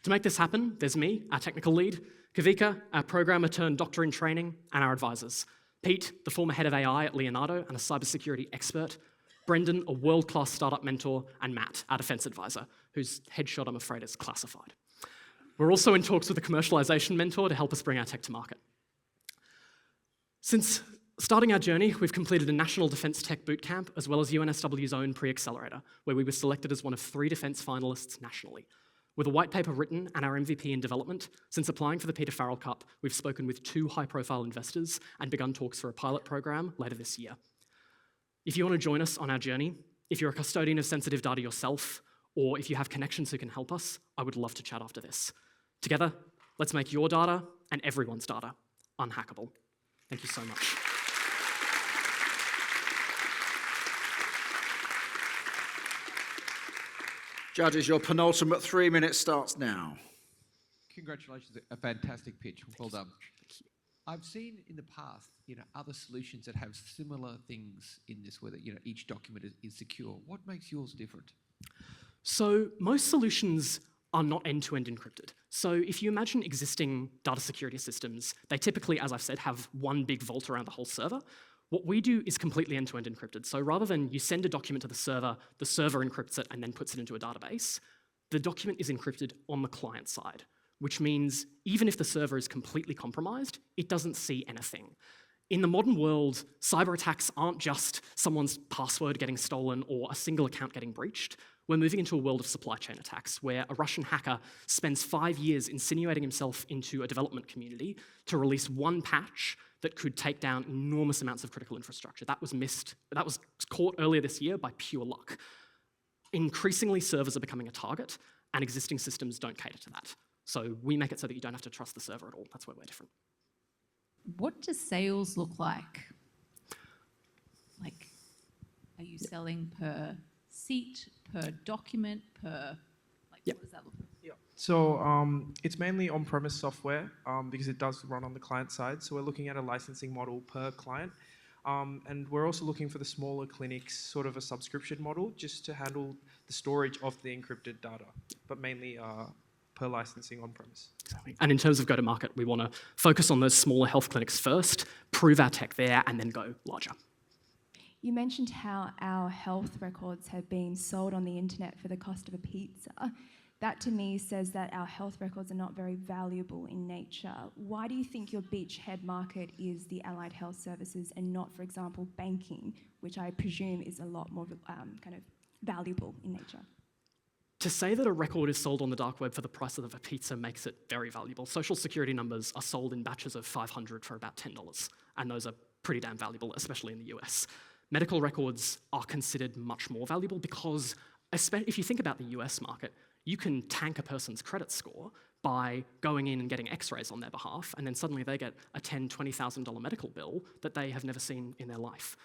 To make this happen, there's me, our technical lead, Kavika, our programmer turned doctor in training, and our advisors. Pete, the former head of AI at Leonardo and a cybersecurity expert, Brendan, a world-class startup mentor, and Matt, our defense advisor, whose headshot, I'm afraid, is classified. We're also in talks with a commercialization mentor to help us bring our tech to market. Since starting our journey, we've completed a National Defence Tech Bootcamp, as well as UNSW's own pre-accelerator, where we were selected as one of 3 defence finalists nationally. With a white paper written and our MVP in development, since applying for the Peter Farrell Cup, we've spoken with 2 high-profile investors and begun talks for a pilot program later this year. If you want to join us on our journey, if you're a custodian of sensitive data yourself, or if you have connections who can help us, I would love to chat after this. Together, let's make your data and everyone's data unhackable. Thank you so much. Judges, your penultimate 3 minutes starts now. Congratulations, a fantastic pitch. Well done. I've seen in the past, other solutions that have similar things in this, where each document is secure. What makes yours different? So most solutions are not end-to-end encrypted. So if you imagine existing data security systems, they typically, as I've said, have one big vault around the whole server. What we do is completely end-to-end encrypted. So rather than you send a document to the server encrypts it and then puts it into a database, the document is encrypted on the client side, which means even if the server is completely compromised, it doesn't see anything. In the modern world, cyber attacks aren't just someone's password getting stolen or a single account getting breached. We're moving into a world of supply chain attacks where a Russian hacker spends 5 years insinuating himself into a development community to release one patch that could take down enormous amounts of critical infrastructure. That was caught earlier this year by pure luck. Increasingly, servers are becoming a target, and existing systems don't cater to that. So we make it so that you don't have to trust the server at all. That's where we're different. What does sales look like? Like, are you selling per seat, per document, per, what does that look like? Yeah. So it's mainly on-premise software because it does run on the client side. So we're looking at a licensing model per client. And we're also looking for the smaller clinics, sort of a subscription model, just to handle the storage of the encrypted data, but mainly per licensing on-premise. Exactly. And in terms of go-to-market, we want to focus on those smaller health clinics first, prove our tech there, and then go larger. You mentioned how our health records have been sold on the internet for the cost of a pizza. That to me says that our health records are not very valuable in nature. Why do you think your beachhead market is the allied health services and not, for example, banking, which I presume is a lot more kind of valuable in nature? To say that a record is sold on the dark web for the price of a pizza makes it very valuable. Social security numbers are sold in batches of 500 for about $10, and those are pretty damn valuable, especially in the US. Medical records are considered much more valuable because, if you think about the US market, you can tank a person's credit score by going in and getting x-rays on their behalf, and then suddenly they get a $10,000, $20,000 medical bill that they have never seen in their life.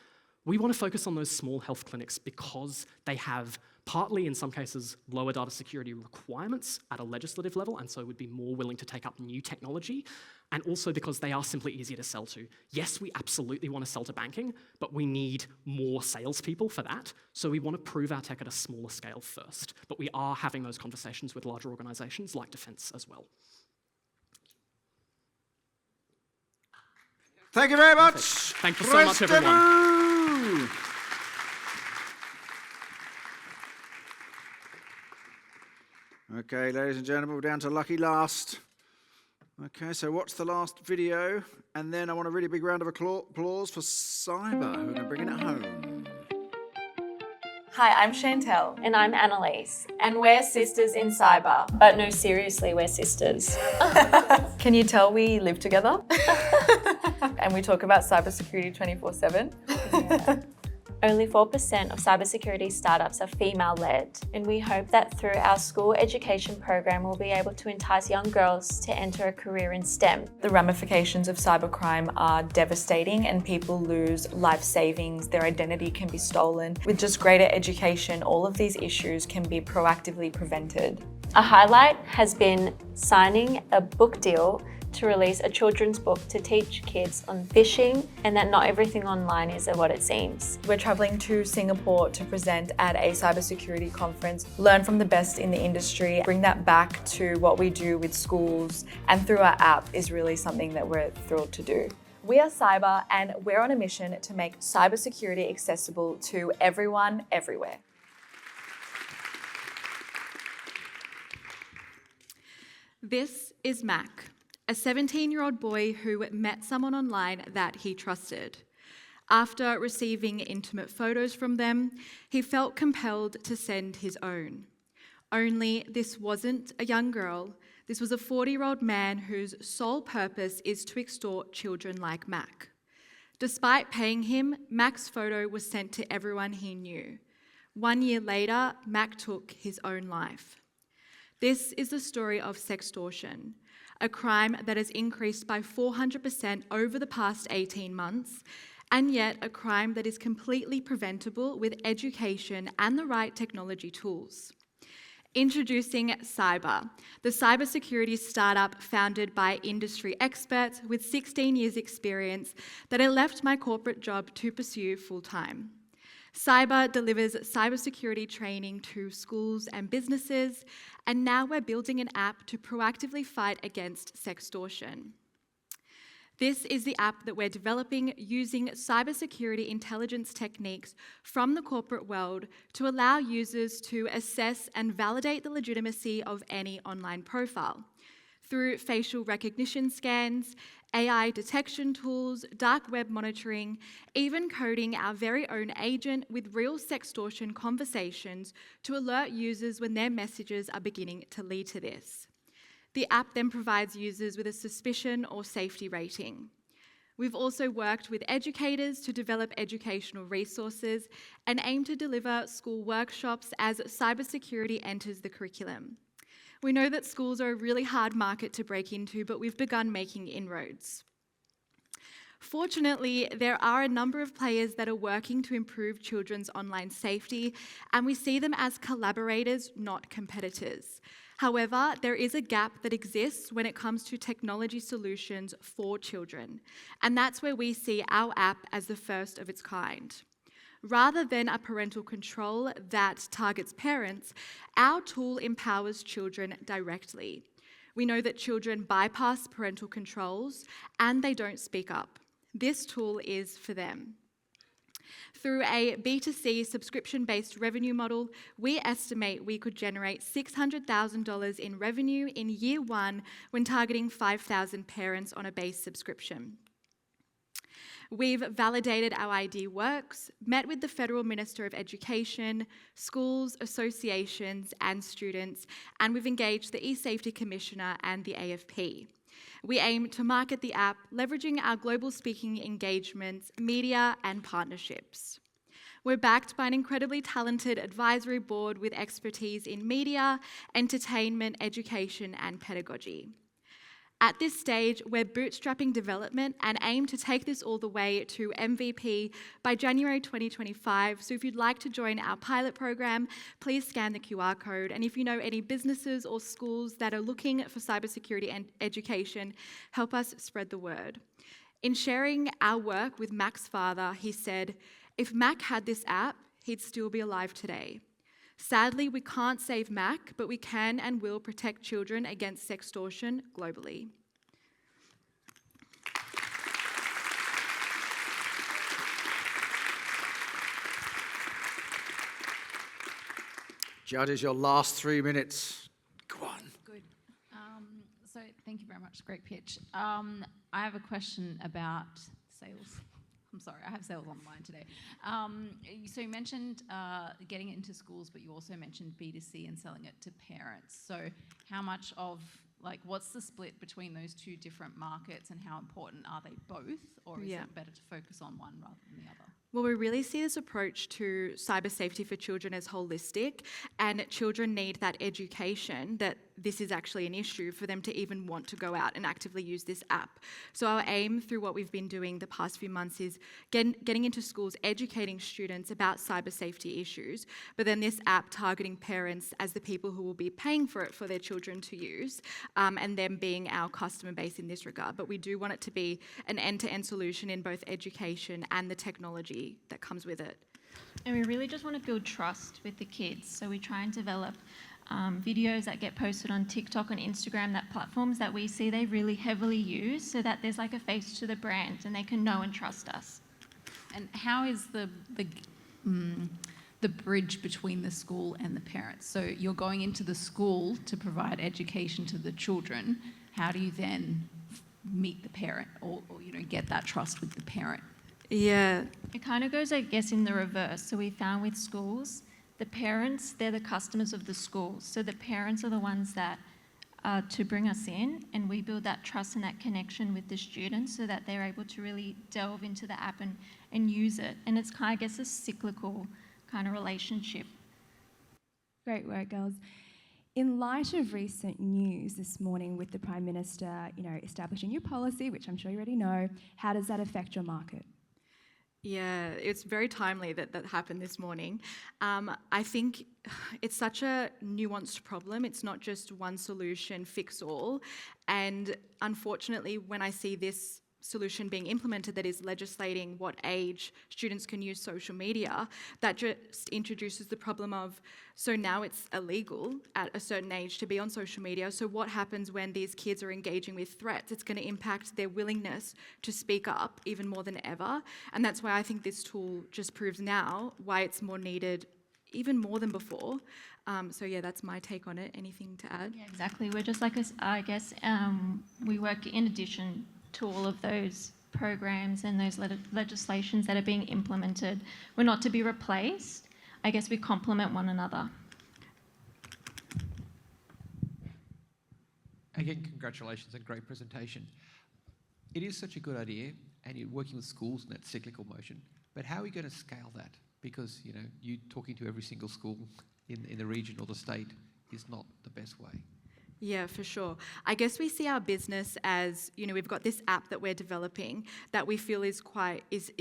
We want to focus on those small health clinics because they have, partly in some cases, lower data security requirements at a legislative level, and so would be more willing to take up new technology, and also because they are simply easier to sell to. Yes, we absolutely want to sell to banking, but we need more salespeople for that, so we want to prove our tech at a smaller scale first. But we are having those conversations with larger organizations like Defence as well. Thank you very much. Thank you so much, everyone. Okay, ladies and gentlemen, we're down to lucky last. Okay, so watch the last video, and then I want a really big round of applause for Cyber, who are going to bring it home. Hi, I'm Chantel. And I'm Annalise. And we're sisters in cyber. But no, seriously, we're sisters. Can you tell we live together? And we talk about cybersecurity 24/7. Yeah. Only 4% of cybersecurity startups are female-led, and we hope that through our school education program we'll be able to entice young girls to enter a career in STEM. The ramifications of cybercrime are devastating and people lose life savings, their identity can be stolen. With just greater education, all of these issues can be proactively prevented. A highlight has been signing a book deal to release a children's book to teach kids on phishing and that not everything online is what it seems. We're traveling to Singapore to present at a cybersecurity conference, learn from the best in the industry, bring that back to what we do with schools, and through our app is really something that we're thrilled to do. We are Cyber, and we're on a mission to make cybersecurity accessible to everyone, everywhere. This is Mac, a 17-year-old boy who met someone online that he trusted. After receiving intimate photos from them, he felt compelled to send his own. Only this wasn't a young girl. This was a 40-year-old man whose sole purpose is to extort children like Mac. Despite paying him, Mac's photo was sent to everyone he knew. 1 year later, Mac took his own life. This is the story of sextortion, a crime that has increased by 400% over the past 18 months, and yet a crime that is completely preventable with education and the right technology tools. Introducing Cyber, the cybersecurity startup founded by industry experts with 16 years' experience that I left my corporate job to pursue full-time. Cyber delivers cybersecurity training to schools and businesses, and now we're building an app to proactively fight against sextortion. This is the app that we're developing using cybersecurity intelligence techniques from the corporate world to allow users to assess and validate the legitimacy of any online profile. Through facial recognition scans, AI detection tools, dark web monitoring, even coding our very own agent with real sextortion conversations to alert users when their messages are beginning to lead to this. The app then provides users with a suspicion or safety rating. We've also worked with educators to develop educational resources and aim to deliver school workshops as cybersecurity enters the curriculum. We know that schools are a really hard market to break into, but we've begun making inroads. Fortunately, there are a number of players that are working to improve children's online safety, and we see them as collaborators, not competitors. However, there is a gap that exists when it comes to technology solutions for children, and that's where we see our app as the first of its kind. Rather than a parental control that targets parents, our tool empowers children directly. We know that children bypass parental controls and they don't speak up. This tool is for them. Through a B2C subscription-based revenue model, we estimate we could generate $600,000 in revenue in year one when targeting 5,000 parents on a base subscription. We've validated our ID works, met with the Federal Minister of Education, schools, associations and students, and we've engaged the eSafety Commissioner and the AFP. We aim to market the app, leveraging our global speaking engagements, media and partnerships. We're backed by an incredibly talented advisory board with expertise in media, entertainment, education and pedagogy. At this stage, we're bootstrapping development and aim to take this all the way to MVP by January 2025. So if you'd like to join our pilot program, please scan the QR code. And if you know any businesses or schools that are looking for cybersecurity and education, help us spread the word. In sharing our work with Mac's father, he said, "If Mac had this app, he'd still be alive today. Sadly, we can't save Mac, but we can and will protect children against sextortion globally." Judges, your last 3 minutes. Go on. Good. So thank you very much. Great pitch. I have a question about sales. I'm sorry, I have sales on the mind today. So you mentioned getting it into schools, but you also mentioned B2C and selling it to parents. So how much of, what's the split between those two different markets and how important are they both? Or is it better to focus on one rather than the other? Well, we really see this approach to cyber safety for children as holistic, and children need that education that this is actually an issue for them to even want to go out and actively use this app. So our aim through what we've been doing the past few months is getting into schools, educating students about cyber safety issues, but then this app targeting parents as the people who will be paying for it for their children to use, and them being our customer base in this regard. But we do want it to be an end-to-end solution in both education and the technology that comes with it. And we really just want to build trust with the kids. So we try and develop videos that get posted on TikTok and Instagram, that platforms that we see they really heavily use, so that there's like a face to the brand and they can know and trust us. And how is the bridge between the school and the parents? So you're going into the school to provide education to the children. How do you then meet the parent or get that trust with the parent? Yeah. It kind of goes, I guess, in the reverse. So we found with schools, the parents, they're the customers of the schools. So the parents are the ones that are to bring us in, and we build that trust and that connection with the students so that they're able to really delve into the app and use it. And it's kind of, I guess, a cyclical kind of relationship. Great work, girls. In light of recent news this morning with the Prime Minister, establishing new policy, which I'm sure you already know, how does that affect your market? Yeah, it's very timely that happened this morning. I think it's such a nuanced problem. It's not just one solution fix all. And unfortunately, when I see this solution being implemented that is legislating what age students can use social media, that just introduces the problem of, so now it's illegal at a certain age to be on social media. So what happens when these kids are engaging with threats? It's going to impact their willingness to speak up even more than ever. And that's why I think this tool just proves now why it's more needed even more than before. So yeah, that's my take on it. Anything to add? Yeah, exactly. We're just like, I guess, we work in addition to all of those programs and those legislations that are being implemented. We're not to be replaced. I guess we complement one another. Again, congratulations and great presentation. It is such a good idea, and you're working with schools in that cyclical motion, but how are you going to scale that? Because, you talking to every single school in the region or the state is not the best way. Yeah, for sure. I guess we see our business as, we've got this app that we're developing that we feel is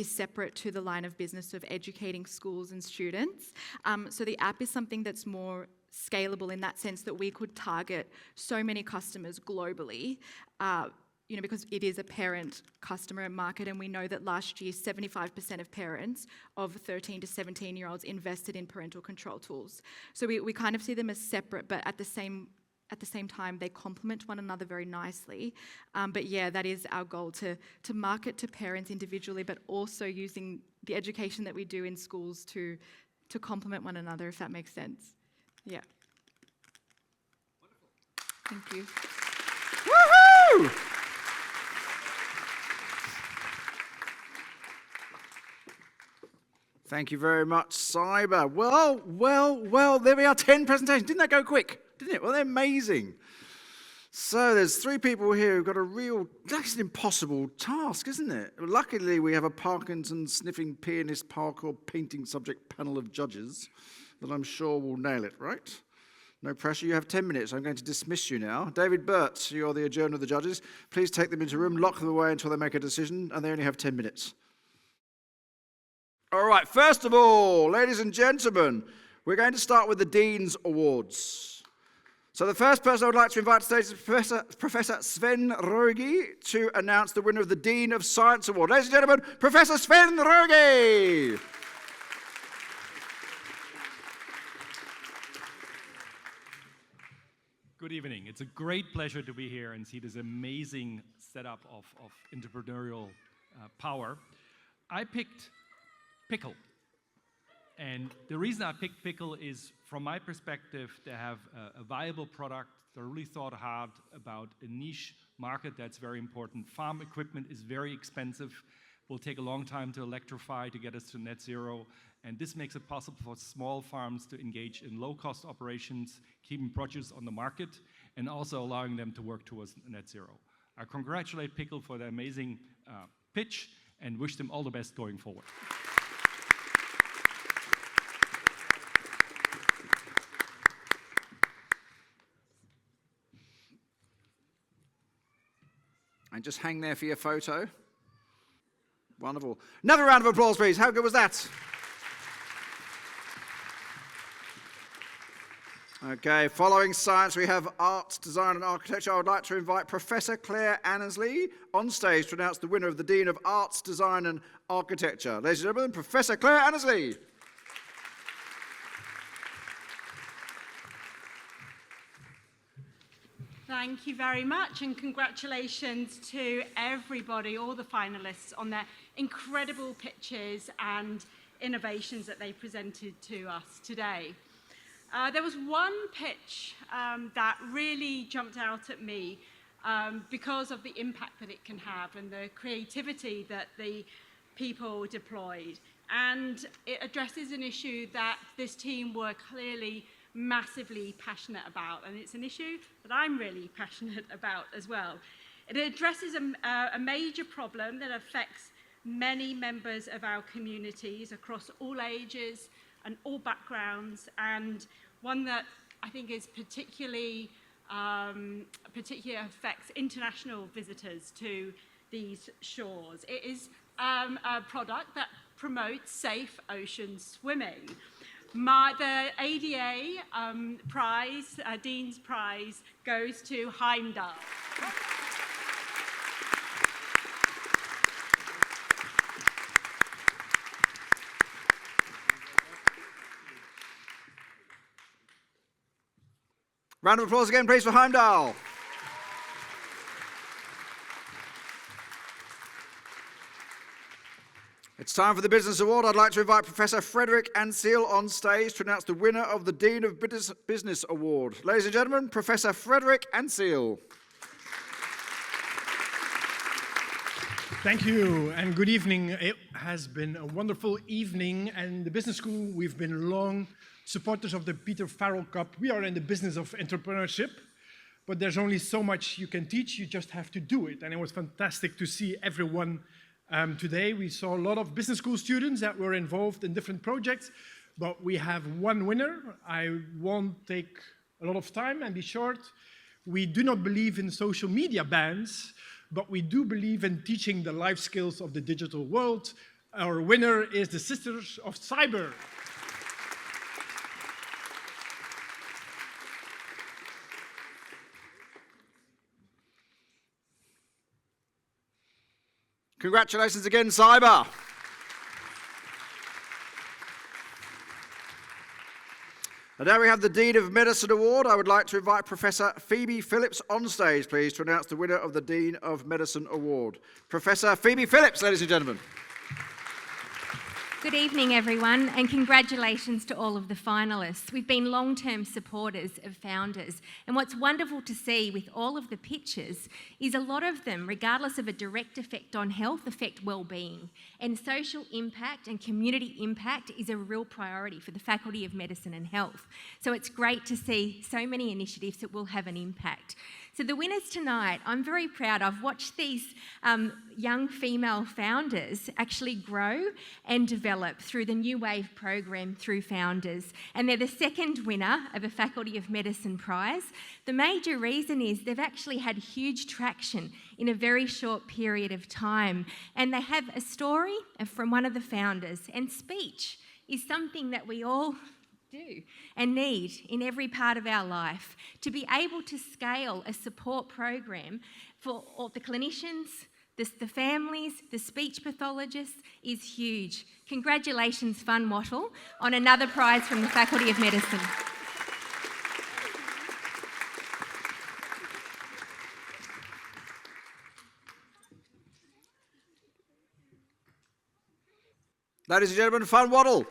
separate to the line of business of educating schools and students. So the app is something that's more scalable in that sense that we could target so many customers globally, because it is a parent customer market, and we know that last year 75% of parents of 13 to 17-year-olds invested in parental control tools. So we kind of see them as separate, but at the same time, they complement one another very nicely. But yeah, that is our goal, to market to parents individually, but also using the education that we do in schools to complement one another, if that makes sense. Yeah. Wonderful. Thank you. Woohoo! Thank you very much, Cyber. Well, there we are, 10 presentations. Didn't that go quick? Didn't it? Well, they're amazing. So there's 3 people here who've got that's an impossible task, isn't it? Luckily, we have a Parkinson-sniffing pianist parkour painting subject panel of judges that I'm sure will nail it, right? No pressure, you have 10 minutes. I'm going to dismiss you now. David Burt, you're the adjourner of the judges. Please take them into a room, lock them away until they make a decision, and they only have 10 minutes. All right, first of all, ladies and gentlemen, we're going to start with the Dean's Awards. So the first person I would like to invite to stage is Professor Sven Rogi to announce the winner of the Dean of Science Award. Ladies and gentlemen, Professor Sven Rogi. Good evening. It's a great pleasure to be here and see this amazing setup of entrepreneurial power. I picked pickle. And the reason I picked pickle is, from my perspective, to have a viable product that really thought hard about a niche market that's very important. Farm equipment is very expensive, will take a long time to electrify to get us to net zero, and this makes it possible for small farms to engage in low-cost operations, keeping produce on the market, and also allowing them to work towards net zero. I congratulate Pickle for the amazing pitch and wish them all the best going forward. And just hang there for your photo. Wonderful. Another round of applause, please. How good was that? Okay, following science, we have arts, design and architecture. I would like to invite Professor Claire Annesley on stage to announce the winner of the Dean of Arts, Design and Architecture. Ladies and gentlemen, Professor Claire Annesley. Thank you very much, and congratulations to everybody, all the finalists, on their incredible pitches and innovations that they presented to us today. There was one pitch that really jumped out at me because of the impact that it can have and the creativity that the people deployed. And it addresses an issue that this team were clearly massively passionate about, and it's an issue that I'm really passionate about as well. It addresses a major problem that affects many members of our communities across all ages and all backgrounds, and one that I think is particularly affects international visitors to these shores. It is a product that promotes safe ocean swimming. The ADA prize, Dean's Prize, goes to Heimdall. Round of applause again, please, for Heimdall. It's time for the Business Award. I'd like to invite Professor Frederick Ansel on stage to announce the winner of the Dean of Business Award. Ladies and gentlemen, Professor Frederick Ansel. Thank you, and good evening. It has been a wonderful evening, and the Business School, we've been long supporters of the Peter Farrell Cup. We are in the business of entrepreneurship, but there's only so much you can teach, you just have to do it. And it was fantastic to see everyone today. We saw a lot of business school students that were involved in different projects, but we have one winner. I won't take a lot of time and be short. We do not believe in social media bans, but we do believe in teaching the life skills of the digital world. Our winner is the Sisters of Cyber. Congratulations again, Cyber. And now we have the Dean of Medicine Award. I would like to invite Professor Phoebe Phillips on stage, please, to announce the winner of the Dean of Medicine Award. Professor Phoebe Phillips, ladies and gentlemen. Good evening, everyone, and congratulations to all of the finalists. We've been long-term supporters of founders, and what's wonderful to see with all of the pitches is a lot of them, regardless of a direct effect on health, affect well-being. And social impact and community impact is a real priority for the Faculty of Medicine and Health. So it's great to see so many initiatives that will have an impact. So the winners tonight, I'm very proud. I've watched these young female founders actually grow and develop through the New Wave program through Founders. And they're the second winner of a Faculty of Medicine prize. The major reason is they've actually had huge traction in a very short period of time. And they have a story from one of the founders. And speech is something that we all do and need in every part of our life. To be able to scale a support program for all the clinicians, the families, the speech pathologists is huge. Congratulations, Fun Wattle, on another prize from the Faculty of Medicine. Ladies and gentlemen, Fun Wattle.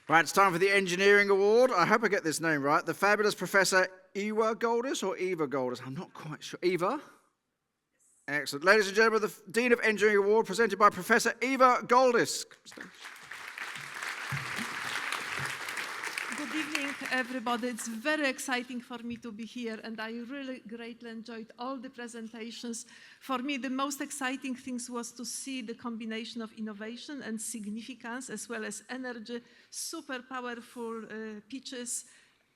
Right, it's time for the Engineering Award. I hope I get this name right. The fabulous Professor Eva Goldis or Eva Goldis? I'm not quite sure. Eva? Excellent. Ladies and gentlemen, the Dean of Engineering Award presented by Professor Eva Goldis. Good evening, everybody. It's very exciting for me to be here, and I really greatly enjoyed all the presentations. For me, the most exciting things was to see the combination of innovation and significance, as well as energy, super powerful pitches,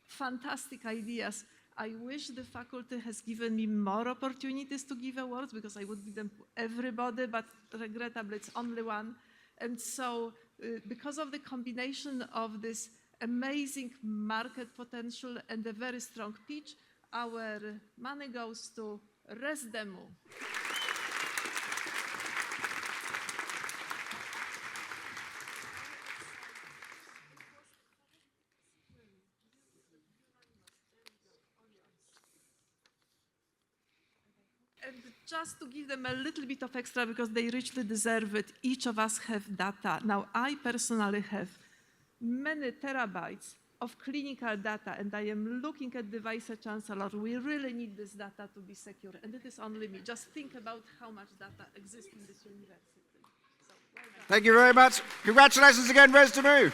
fantastic ideas. I wish the faculty has given me more opportunities to give awards, because I would give them to everybody, but regrettably, it's only one. And so, because of the combination of this amazing market potential and a very strong pitch, our money goes to Resdemu. And just to give them a little bit of extra, because they richly deserve it, each of us have data. Now, I personally have many terabytes of clinical data, and I am looking at the Vice Chancellor. We really need this data to be secure, and it is only me. Just think about how much data exists in this university. So, well done. Thank you very much. Congratulations again, Resdemu.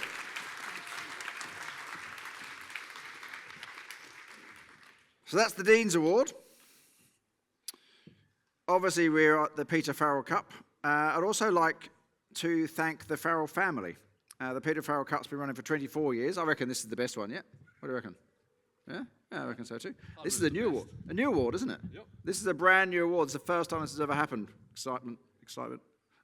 So that's the Dean's Award. Obviously, we're at the Peter Farrell Cup. I'd also like to thank the Farrell family. The Peter Farrell Cup's been running for 24 years. I reckon this is the best one yet. What do you reckon? Yeah? Yeah, I reckon so too. This is a new award. A new award, isn't it? Yep. This is a brand new award. It's the first time this has ever happened. Excitement, excitement.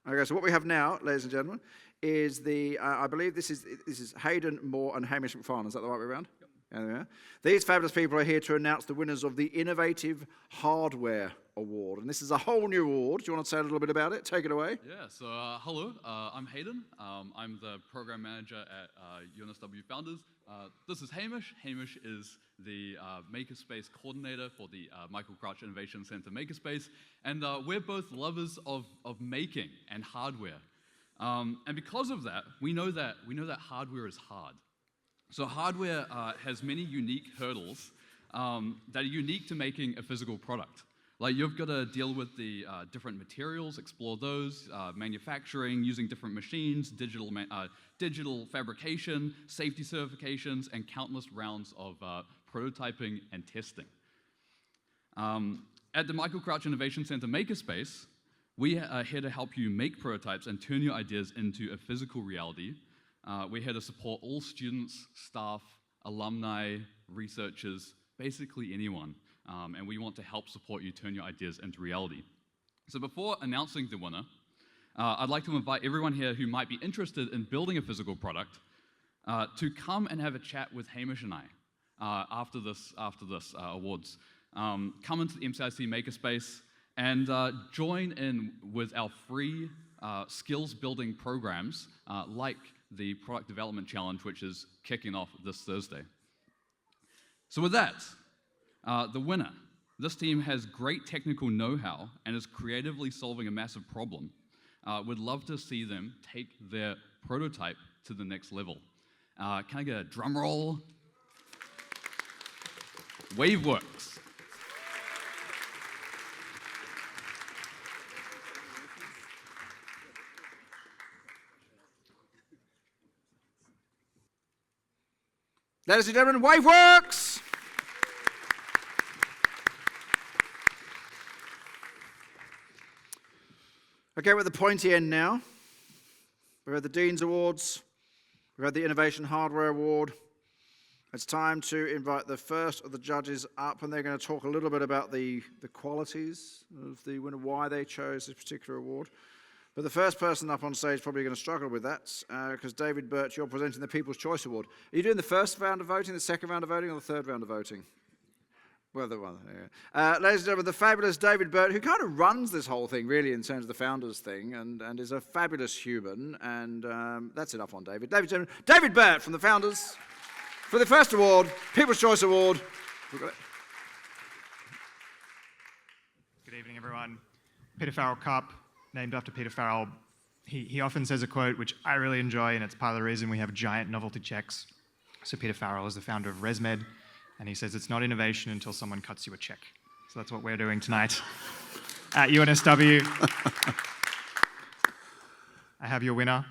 Okay, so what we have now, ladies and gentlemen, is the, I believe this is Hayden Moore and Hamish McFarlane. Is that the right way around? Yep. Yeah. These fabulous people are here to announce the winners of the Innovative Hardware Award. And this is a whole new award. Do you want to say a little bit about it? Take it away. Yeah, so hello, I'm Hayden. I'm the program manager at UNSW Founders. This is Hamish. Hamish is the Makerspace coordinator for the Michael Crouch Innovation Center Makerspace. And we're both lovers of making and hardware. And because of that, we know that hardware is hard. So hardware has many unique hurdles that are unique to making a physical product. Like, you've got to deal with the different materials, explore those, manufacturing, using different machines, digital fabrication, safety certifications, and countless rounds of prototyping and testing. At the Michael Crouch Innovation Center Makerspace, we are here to help you make prototypes and turn your ideas into a physical reality. We're here to support all students, staff, alumni, researchers, basically anyone. And we want to help support you turn your ideas into reality. So before announcing the winner, I'd like to invite everyone here who might be interested in building a physical product to come and have a chat with Hamish and I after this awards. Come into the MCIC Makerspace and join in with our free skills building programs like the Product Development Challenge, which is kicking off this Thursday. So with that, the winner This team has great technical know-how and is creatively solving a massive problem. Would love to see them take their prototype to the next level. Can I get a drum roll? WaveWorks. Ladies and gentlemen, WaveWorks! Okay, we're at the pointy end now. We've had the Dean's Awards. We've had the Innovation Hardware Award. It's time to invite the first of the judges up, and they're going to talk a little bit about the qualities of the winner, why they chose this particular award. But the first person up on stage is probably going to struggle with that, because David Burt, you're presenting the People's Choice Award. Are you doing the first round of voting, the second round of voting, or the third round of voting? Well, the one. Yeah. Ladies and gentlemen, the fabulous David Burt, who kind of runs this whole thing, really, in terms of the founders thing, and is a fabulous human. And that's enough on David. David Burt from the founders for the first award, People's Choice Award. Good evening, everyone. Peter Farrell Cup, named after Peter Farrell. He often says a quote which I really enjoy, and it's part of the reason we have giant novelty checks. So Peter Farrell is the founder of ResMed, and he says it's not innovation until someone cuts you a check. So that's what we're doing tonight at UNSW. I have your winner.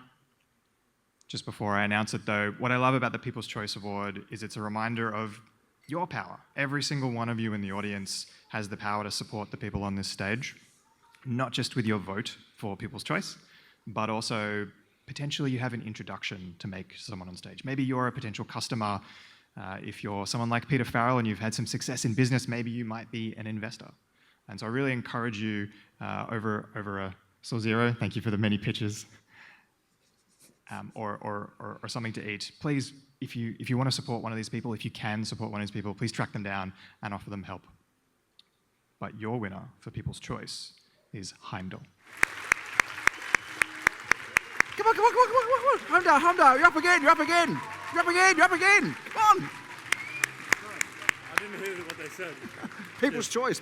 Just before I announce it though, what I love about the People's Choice Award is it's a reminder of your power. Every single one of you in the audience has the power to support the people on this stage, not just with your vote for People's Choice, but also potentially you have an introduction to make to someone on stage. Maybe you're a potential customer. If you're someone like Peter Farrell and you've had some success in business, maybe you might be an investor. And so I really encourage you over a zero, thank you for the many pitches, or something to eat. Please, if you want to support one of these people, if you can support one of these people, please track them down and offer them help. But your winner for People's Choice is Heimdall. Come on. Heimdall, you're up again. Come on. I didn't hear what they said. People's Choice.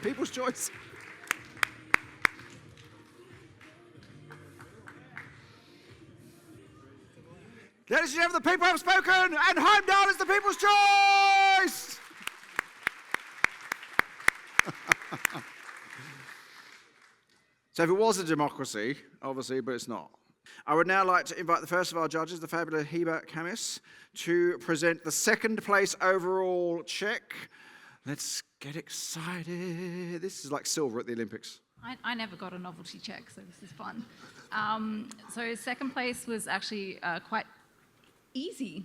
Ladies and gentlemen, the people have spoken, and Heimdall is the People's Choice! So if it was a democracy, obviously, but it's not. I would now like to invite the first of our judges, the fabulous Heba Kamis, to present the second place overall check. Let's get excited. This is like silver at the Olympics. I never got a novelty check, so this is fun. So second place was actually quite easy.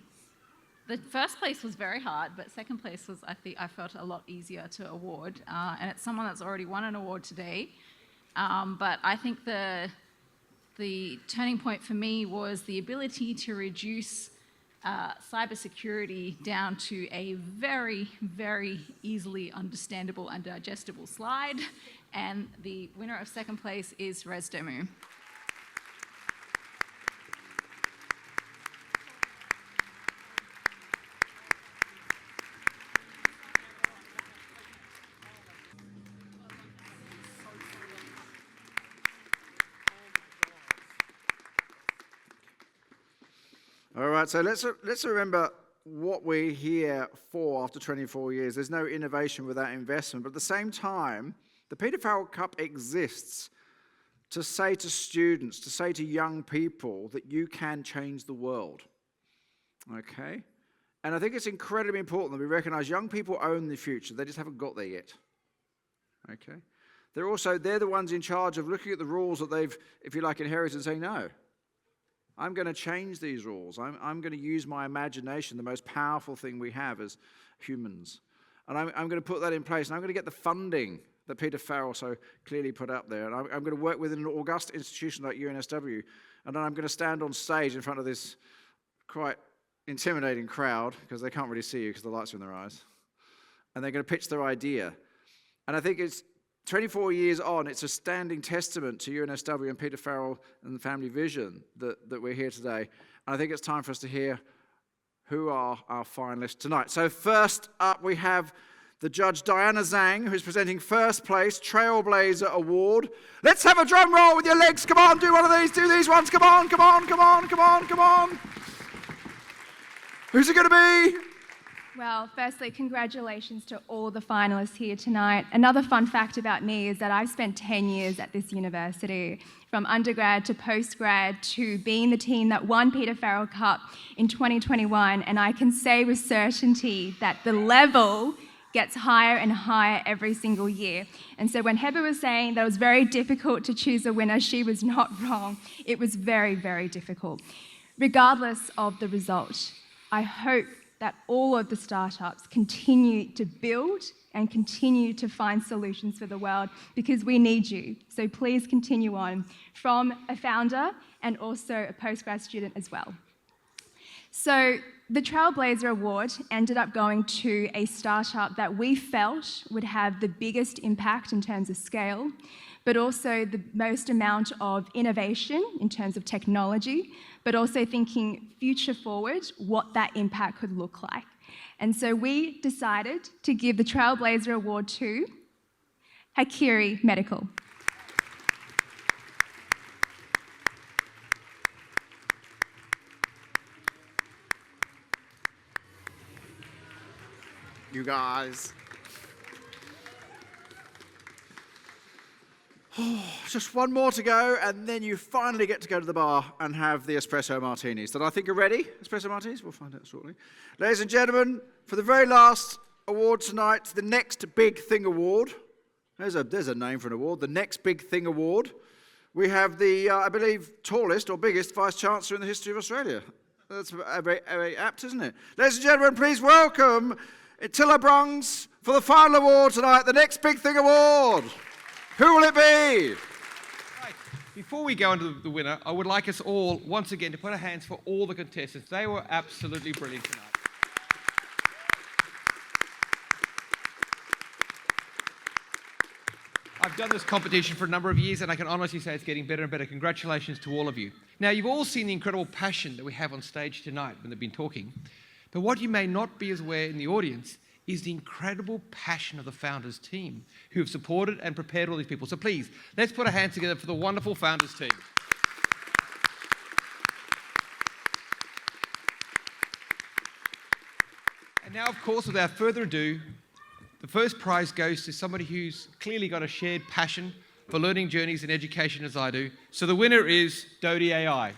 The first place was very hard, but second place was, I felt a lot easier to award. And it's someone that's already won an award today. But I think the turning point for me was the ability to reduce cybersecurity down to a very, very easily understandable and digestible slide. And the winner of second place is ResDemu. All right, so let's remember what we're here for after 24 years. There's no innovation without investment, but at the same time, the Peter Farrell Cup exists to say to students, to say to young people that you can change the world, okay? And I think it's incredibly important that we recognize young people own the future. They just haven't got there yet, okay? They're the ones in charge of looking at the rules that they've, if you like, inherited and saying, no, I'm going to change these rules. I'm going to use my imagination, the most powerful thing we have as humans. And I'm going to put that in place, and I'm going to get the funding that Peter Farrell so clearly put up there. And I'm going to work with an august institution like UNSW, and then I'm going to stand on stage in front of this quite intimidating crowd, because they can't really see you because the lights are in their eyes. And they're going to pitch their idea. And I think it's 24 years on, it's a standing testament to UNSW and Peter Farrell and the family vision that we're here today. And I think it's time for us to hear who are our finalists tonight. So first up, we have the judge Diana Zhang, who's presenting first place Trailblazer Award. Let's have a drum roll with your legs. Come on, do one of these, do these ones. Come on, come on, come on, come on, come on. Who's it going to be? Well, firstly, congratulations to all the finalists here tonight. Another fun fact about me is that I've spent 10 years at this university, from undergrad to postgrad to being the team that won Peter Farrell Cup in 2021, and I can say with certainty that the level gets higher and higher every single year. And so when Heather was saying that it was very difficult to choose a winner, she was not wrong. It was very, very difficult. Regardless of the result, I hope that all of the startups continue to build and continue to find solutions for the world, because we need you. So please continue on, from a founder and also a postgrad student as well. So the Trailblazer Award ended up going to a startup that we felt would have the biggest impact in terms of scale, but also the most amount of innovation in terms of technology, but also thinking future forward, what that impact could look like. And so we decided to give the Trailblazer Award to Hakiri Medical. You guys. Oh, just one more to go, and then you finally get to go to the bar and have the espresso martinis that I think are ready. Espresso martinis? We'll find out shortly. Ladies and gentlemen, for the very last award tonight, the Next Big Thing Award. There's a name for an award, the Next Big Thing Award. We have the, I believe, tallest or biggest Vice-Chancellor in the history of Australia. That's very, very apt, isn't it? Ladies and gentlemen, please welcome Attila Brungs for the final award tonight, the Next Big Thing Award. Who will it be? Right. Before we go into the winner, I would like us all, once again, to put our hands for all the contestants. They were absolutely brilliant tonight. I've done this competition for a number of years, and I can honestly say it's getting better and better. Congratulations to all of you. Now, you've all seen the incredible passion that we have on stage tonight when they've been talking, but what you may not be as aware in the audience is the incredible passion of the Founders team, who have supported and prepared all these people. So please, let's put our hands together for the wonderful Founders team. And now, of course, without further ado, the first prize goes to somebody who's clearly got a shared passion for learning journeys and education as I do. So the winner is Dodie AI.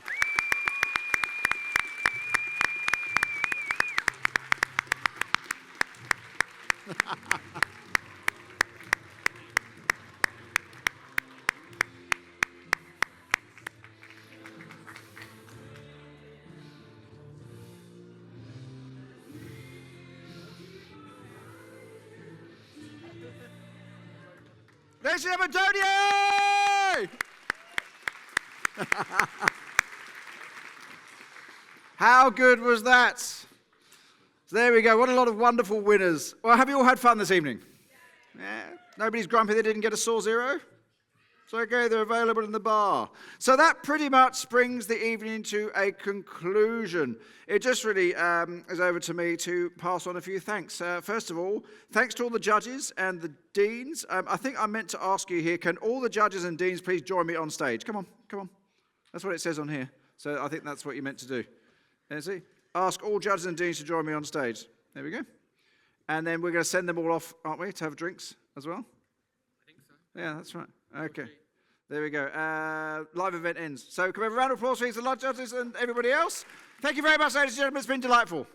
Ladies and gentlemen, Dodie! How good was that? So there we go. What a lot of wonderful winners. Well, have you all had fun this evening? Yeah. Nobody's grumpy they didn't get a sore zero? It's okay, they're available in the bar. So that pretty much brings the evening to a conclusion. It just really is over to me to pass on a few thanks. First of all, thanks to all the judges and the deans. I think I meant to ask you here, can all the judges and deans please join me on stage? Come on, come on. That's what it says on here. So I think that's what you meant to do. See? Ask all judges and deans to join me on stage. There we go. And then we're going to send them all off, aren't we, to have drinks as well? I think so. Yeah, that's right. Okay. There we go. Live event ends. So can we have a round of applause for the judges and everybody else? Thank you very much, ladies and gentlemen. It's been delightful.